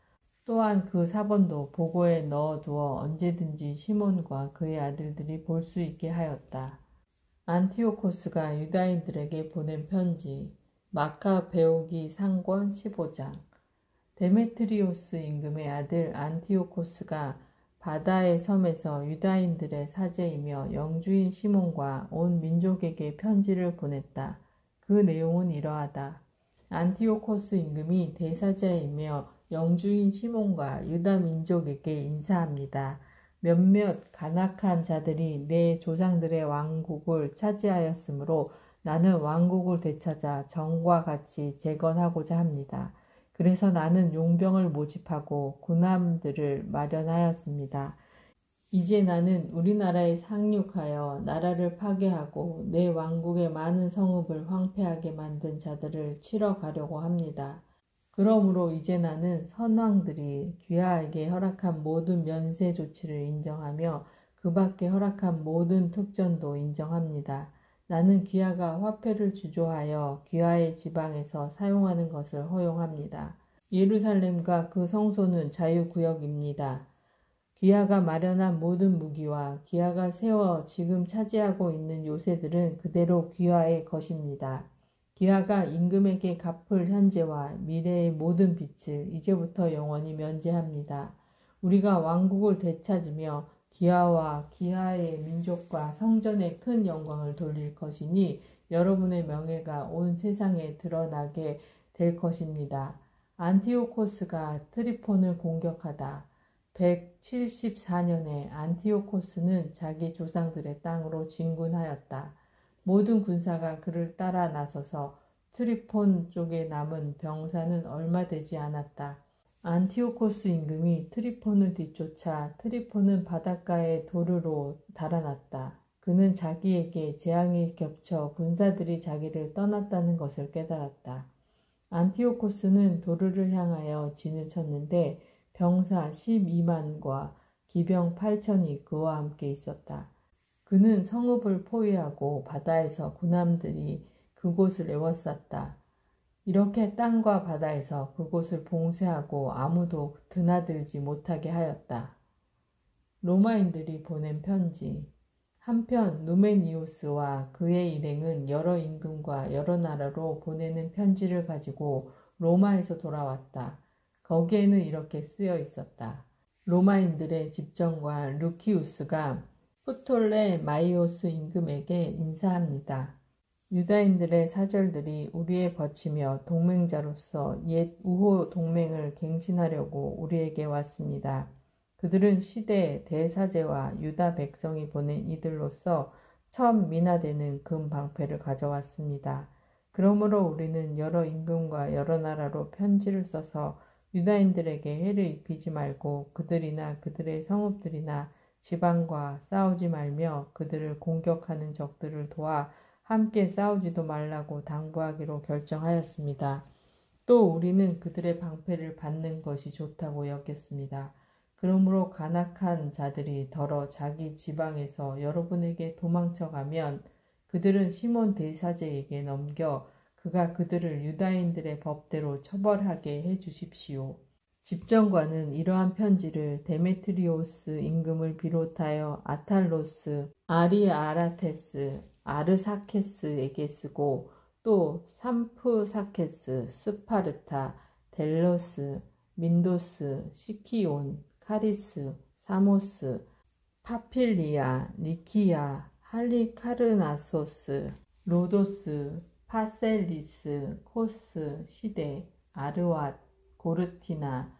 또한 그 사본도 보고에 넣어두어 언제든지 시몬과 그의 아들들이 볼 수 있게 하였다. 안티오코스가 유다인들에게 보낸 편지. 마카베오기 상권 15장. 데메트리오스 임금의 아들 안티오코스가 바다의 섬에서 유다인들의 사제이며 영주인 시몬과 온 민족에게 편지를 보냈다. 그 내용은 이러하다. 안티오코스 임금이 대사제이며 영주인 시몬과 유다 민족에게 인사합니다. 몇몇 간악한 자들이 내 조상들의 왕국을 차지하였으므로 나는 왕국을 되찾아 전과 같이 재건하고자 합니다. 그래서 나는 용병을 모집하고 군함들을 마련하였습니다. 이제 나는 우리나라에 상륙하여 나라를 파괴하고 내 왕국의 많은 성읍을 황폐하게 만든 자들을 치러 가려고 합니다. 그러므로 이제 나는 선왕들이 귀하에게 허락한 모든 면세 조치를 인정하며 그 밖에 허락한 모든 특전도 인정합니다. 나는 귀하가 화폐를 주조하여 귀하의 지방에서 사용하는 것을 허용합니다. 예루살렘과 그 성소는 자유구역입니다. 귀하가 마련한 모든 무기와 귀하가 세워 지금 차지하고 있는 요새들은 그대로 귀하의 것입니다. 귀하가 임금에게 갚을 현재와 미래의 모든 빚을 이제부터 영원히 면제합니다. 우리가 왕국을 되찾으며 귀하와 귀하의 민족과 성전에 큰 영광을 돌릴 것이니 여러분의 명예가 온 세상에 드러나게 될 것입니다. 안티오코스가 트리폰을 공격하다. 174년에 안티오코스는 자기 조상들의 땅으로 진군하였다. 모든 군사가 그를 따라 나서서 트리폰 쪽에 남은 병사는 얼마 되지 않았다. 안티오코스 임금이 트리폰을 뒤쫓아 트리폰은 바닷가에 도르로 달아났다. 그는 자기에게 재앙이 겹쳐 군사들이 자기를 떠났다는 것을 깨달았다. 안티오코스는 도르를 향하여 진을 쳤는데 병사 12만과 기병 8천이 그와 함께 있었다. 그는 성읍을 포위하고 바다에서 군함들이 그곳을 에워쌌다. 이렇게 땅과 바다에서 그곳을 봉쇄하고 아무도 드나들지 못하게 하였다. 로마인들이 보낸 편지. 한편 누메니우스와 그의 일행은 여러 임금과 여러 나라로 보내는 편지를 가지고 로마에서 돌아왔다. 거기에는 이렇게 쓰여 있었다. 로마인들의 집정과 루키우스가 프톨레 마이오스 임금에게 인사합니다. 유다인들의 사절들이 우리에 거치며 동맹자로서 옛 우호 동맹을 갱신하려고 우리에게 왔습니다. 그들은 시대 대사제와 유다 백성이 보낸 이들로서 처음 민화되는 금 방패를 가져왔습니다. 그러므로 우리는 여러 임금과 여러 나라로 편지를 써서 유다인들에게 해를 입히지 말고 그들이나 그들의 성읍들이나 지방과 싸우지 말며 그들을 공격하는 적들을 도와 함께 싸우지도 말라고 당부하기로 결정하였습니다. 또 우리는 그들의 방패를 받는 것이 좋다고 여겼습니다. 그러므로 간악한 자들이 더러 자기 지방에서 여러분에게 도망쳐가면 그들은 시몬 대사제에게 넘겨 그가 그들을 유다인들의 법대로 처벌하게 해주십시오. 집정관은 이러한 편지를 데메트리오스 임금을 비롯하여 아탈로스, 아리아라테스, 아르사케스에게 쓰고 또 삼프사케스, 스파르타, 델로스, 민도스, 시키온, 카리스, 사모스, 파필리아, 니키아, 할리카르나소스, 로도스, 파셀리스, 코스, 시데, 아르왓, 고르티나,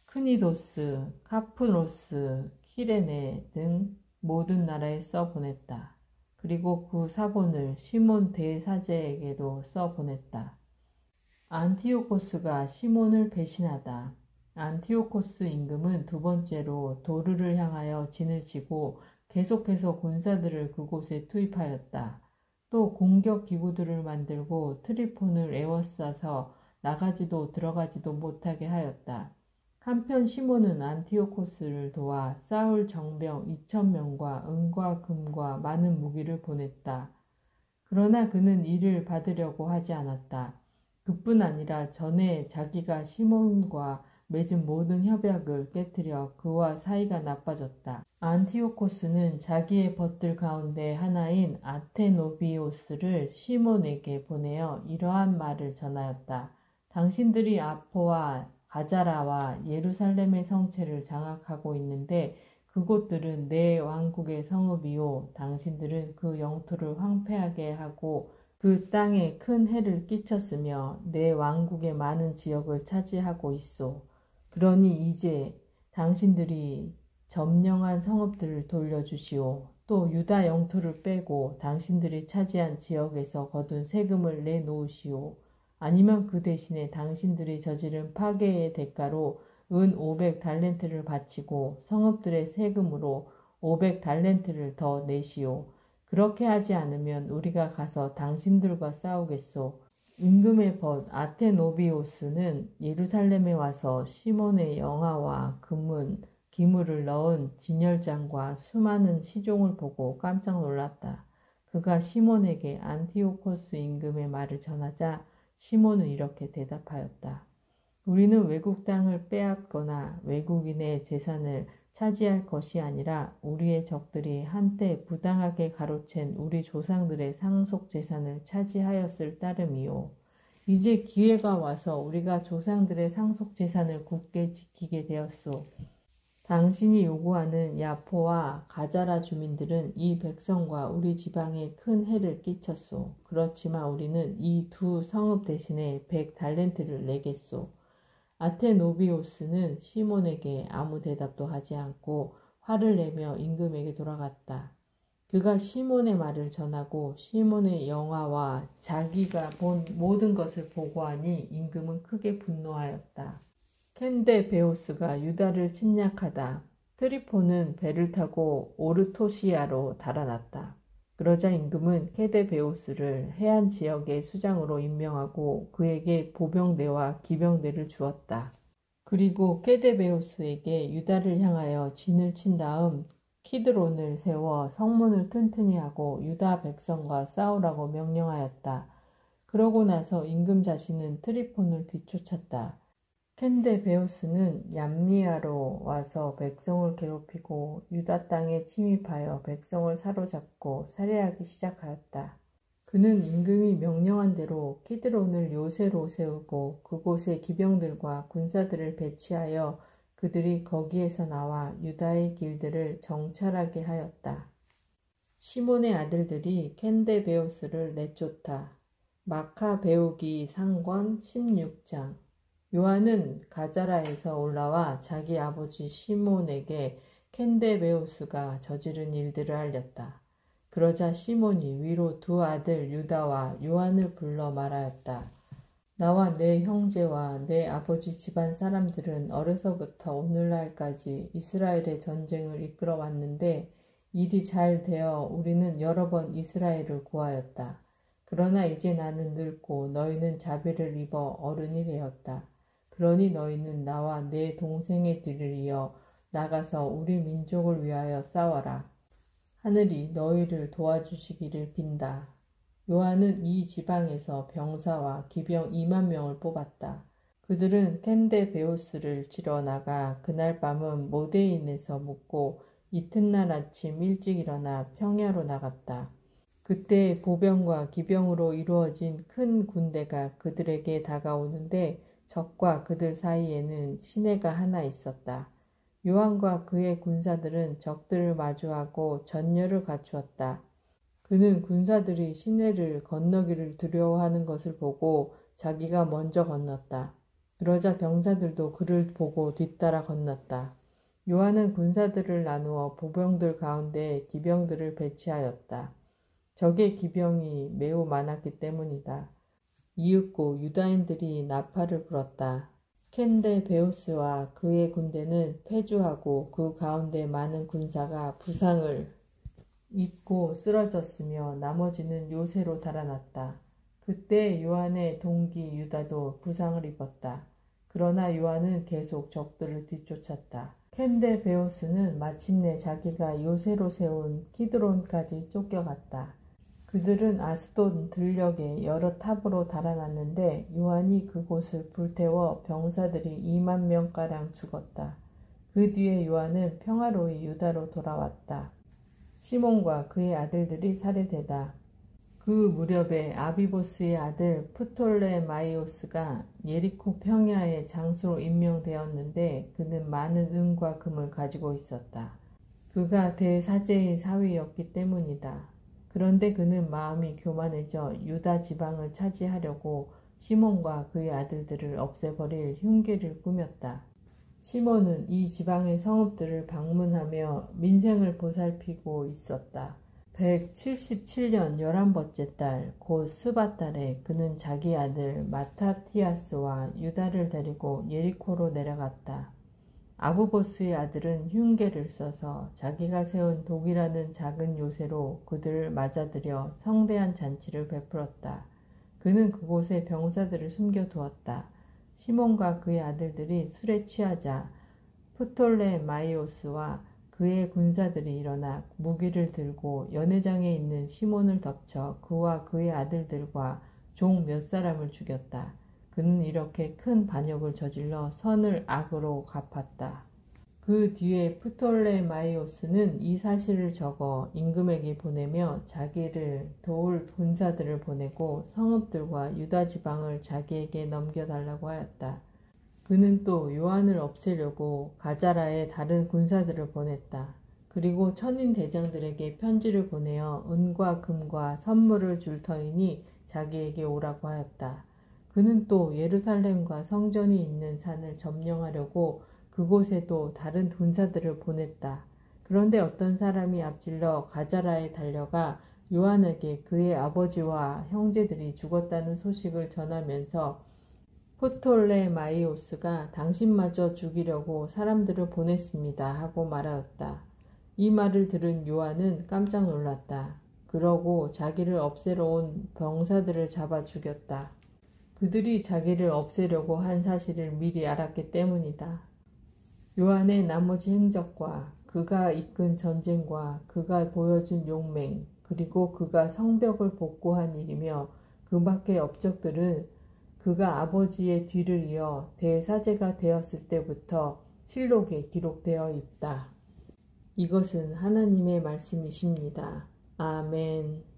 크니도스, 카프노스, 키레네 등 모든 나라에 써보냈다. 그리고 그 사본을 시몬 대사제에게도 써보냈다. 안티오코스가 시몬을 배신하다. 안티오코스 임금은 두 번째로 도르를 향하여 진을 치고 계속해서 군사들을 그곳에 투입하였다. 또 공격 기구들을 만들고 트리폰을 에워싸서 나가지도 들어가지도 못하게 하였다. 한편 시몬은 안티오코스를 도와 싸울 정병 2,000명과 은과 금과 많은 무기를 보냈다. 그러나 그는 이를 받으려고 하지 않았다. 그뿐 아니라 전에 자기가 시몬과 맺은 모든 협약을 깨뜨려 그와 사이가 나빠졌다. 안티오코스는 자기의 벗들 가운데 하나인 아테노비오스를 시몬에게 보내어 이러한 말을 전하였다. 당신들이 아포와 가자라와 예루살렘의 성체를 장악하고 있는데 그곳들은 내 왕국의 성읍이요 당신들은 그 영토를 황폐하게 하고 그 땅에 큰 해를 끼쳤으며 내 왕국의 많은 지역을 차지하고 있소. 그러니 이제 당신들이 점령한 성읍들을 돌려주시오. 또 유다 영토를 빼고 당신들이 차지한 지역에서 거둔 세금을 내놓으시오. 아니면 그 대신에 당신들이 저지른 파괴의 대가로 은 500달란트를 바치고 성읍들의 세금으로 500달란트를 더 내시오. 그렇게 하지 않으면 우리가 가서 당신들과 싸우겠소. 임금의 벗 아테노비오스는 예루살렘에 와서 시몬의 영화와 금은 기물을 넣은 진열장과 수많은 시종을 보고 깜짝 놀랐다. 그가 시몬에게 안티오코스 임금의 말을 전하자 시몬은 이렇게 대답하였다. 우리는 외국 땅을 빼앗거나 외국인의 재산을 차지할 것이 아니라 우리의 적들이 한때 부당하게 가로챈 우리 조상들의 상속 재산을 차지하였을 따름이요. 이제 기회가 와서 우리가 조상들의 상속 재산을 굳게 지키게 되었소. 당신이 요구하는 야포와 가자라 주민들은 이 백성과 우리 지방에 큰 해를 끼쳤소. 그렇지만 우리는 이 두 성읍 대신에 100달란트를 내겠소. 아테노비오스는 시몬에게 아무 대답도 하지 않고 화를 내며 임금에게 돌아갔다. 그가 시몬의 말을 전하고 시몬의 영화와 자기가 본 모든 것을 보고하니 임금은 크게 분노하였다. 켄데베오스가 유다를 침략하다. 트리포는 배를 타고 오르토시아로 달아났다. 그러자 임금은 켄데베오스를 해안 지역의 수장으로 임명하고 그에게 보병대와 기병대를 주었다. 그리고 켄데베오스에게 유다를 향하여 진을 친 다음 키드론을 세워 성문을 튼튼히 하고 유다 백성과 싸우라고 명령하였다. 그러고 나서 임금 자신은 트리폰을 뒤쫓았다. 켄데베오스는 얌리아로 와서 백성을 괴롭히고 유다 땅에 침입하여 백성을 사로잡고 살해하기 시작하였다. 그는 임금이 명령한 대로 키드론을 요새로 세우고 그곳에 기병들과 군사들을 배치하여 그들이 거기에서 나와 유다의 길들을 정찰하게 하였다. 시몬의 아들들이 켄데베오스를 내쫓다. 마카베오기 상권 16장. 요한은 가자라에서 올라와 자기 아버지 시몬에게 켄데베오스가 저지른 일들을 알렸다. 그러자 시몬이 위로 두 아들 유다와 요한을 불러 말하였다. 나와 내 형제와 내 아버지 집안 사람들은 어려서부터 오늘날까지 이스라엘의 전쟁을 이끌어 왔는데 일이 잘 되어 우리는 여러 번 이스라엘을 구하였다. 그러나 이제 나는 늙고 너희는 자비를 입어 어른이 되었다. 그러니 너희는 나와 내 동생의 뒤를 이어 나가서 우리 민족을 위하여 싸워라. 하늘이 너희를 도와주시기를 빈다. 요한은 이 지방에서 병사와 기병 2만 명을 뽑았다. 그들은 켄데베오스를 치러 나가 그날 밤은 모데인에서 묵고 이튿날 아침 일찍 일어나 평야로 나갔다. 그때 보병과 기병으로 이루어진 큰 군대가 그들에게 다가오는데 적과 그들 사이에는 시내가 하나 있었다. 요한과 그의 군사들은 적들을 마주하고 전열을 갖추었다. 그는 군사들이 시내를 건너기를 두려워하는 것을 보고 자기가 먼저 건넜다. 그러자 병사들도 그를 보고 뒤따라 건넜다. 요한은 군사들을 나누어 보병들 가운데 기병들을 배치하였다. 적의 기병이 매우 많았기 때문이다. 이윽고 유다인들이 나팔을 불었다. 켄데베오스와 그의 군대는 패주하고 그 가운데 많은 군사가 부상을 입고 쓰러졌으며 나머지는 요새로 달아났다. 그때 요한의 동기 유다도 부상을 입었다. 그러나 요한은 계속 적들을 뒤쫓았다. 캔데베오스는 마침내 자기가 요새로 세운 키드론까지 쫓겨갔다. 그들은 아스돈 들녘의 여러 탑으로 달아났는데 요한이 그곳을 불태워 병사들이 2만 명가량 죽었다. 그 뒤에 요한은 평화로이 유다로 돌아왔다. 시몬과 그의 아들들이 살해되다. 그 무렵에 아비보스의 아들 프톨레마이오스가 예리코 평야의 장수로 임명되었는데 그는 많은 은과 금을 가지고 있었다. 그가 대사제의 사위였기 때문이다. 그런데 그는 마음이 교만해져 유다 지방을 차지하려고 시몬과 그의 아들들을 없애버릴 흉계를 꾸몄다. 시몬은 이 지방의 성읍들을 방문하며 민생을 보살피고 있었다. 177년 11번째 달 곧 스바달에 그는 자기 아들 마타티아스와 유다를 데리고 예리코로 내려갔다. 아부보스의 아들은 흉계를 써서 자기가 세운 독이라는 작은 요새로 그들을 맞아들여 성대한 잔치를 베풀었다. 그는 그곳에 병사들을 숨겨두었다. 시몬과 그의 아들들이 술에 취하자 프톨레마이오스와 그의 군사들이 일어나 무기를 들고 연회장에 있는 시몬을 덮쳐 그와 그의 아들들과 종 몇 사람을 죽였다. 그는 이렇게 큰 반역을 저질러 선을 악으로 갚았다. 그 뒤에 프톨레마이오스는 이 사실을 적어 임금에게 보내며 자기를 도울 군사들을 보내고 성읍들과 유다 지방을 자기에게 넘겨달라고 하였다. 그는 또 요한을 없애려고 가자라에 다른 군사들을 보냈다. 그리고 천인 대장들에게 편지를 보내어 은과 금과 선물을 줄 터이니 자기에게 오라고 하였다. 그는 또 예루살렘과 성전이 있는 산을 점령하려고 그곳에도 다른 군사들을 보냈다. 그런데 어떤 사람이 앞질러 가자라에 달려가 요한에게 그의 아버지와 형제들이 죽었다는 소식을 전하면서 프톨레마이오스가 당신마저 죽이려고 사람들을 보냈습니다 하고 말하였다. 이 말을 들은 요한은 깜짝 놀랐다. 그러고 자기를 없애러 온 병사들을 잡아 죽였다. 그들이 자기를 없애려고 한 사실을 미리 알았기 때문이다. 요한의 나머지 행적과 그가 이끈 전쟁과 그가 보여준 용맹 그리고 그가 성벽을 복구한 일이며 그 밖의 업적들은 그가 아버지의 뒤를 이어 대사제가 되었을 때부터 실록에 기록되어 있다. 이것은 하나님의 말씀이십니다. 아멘.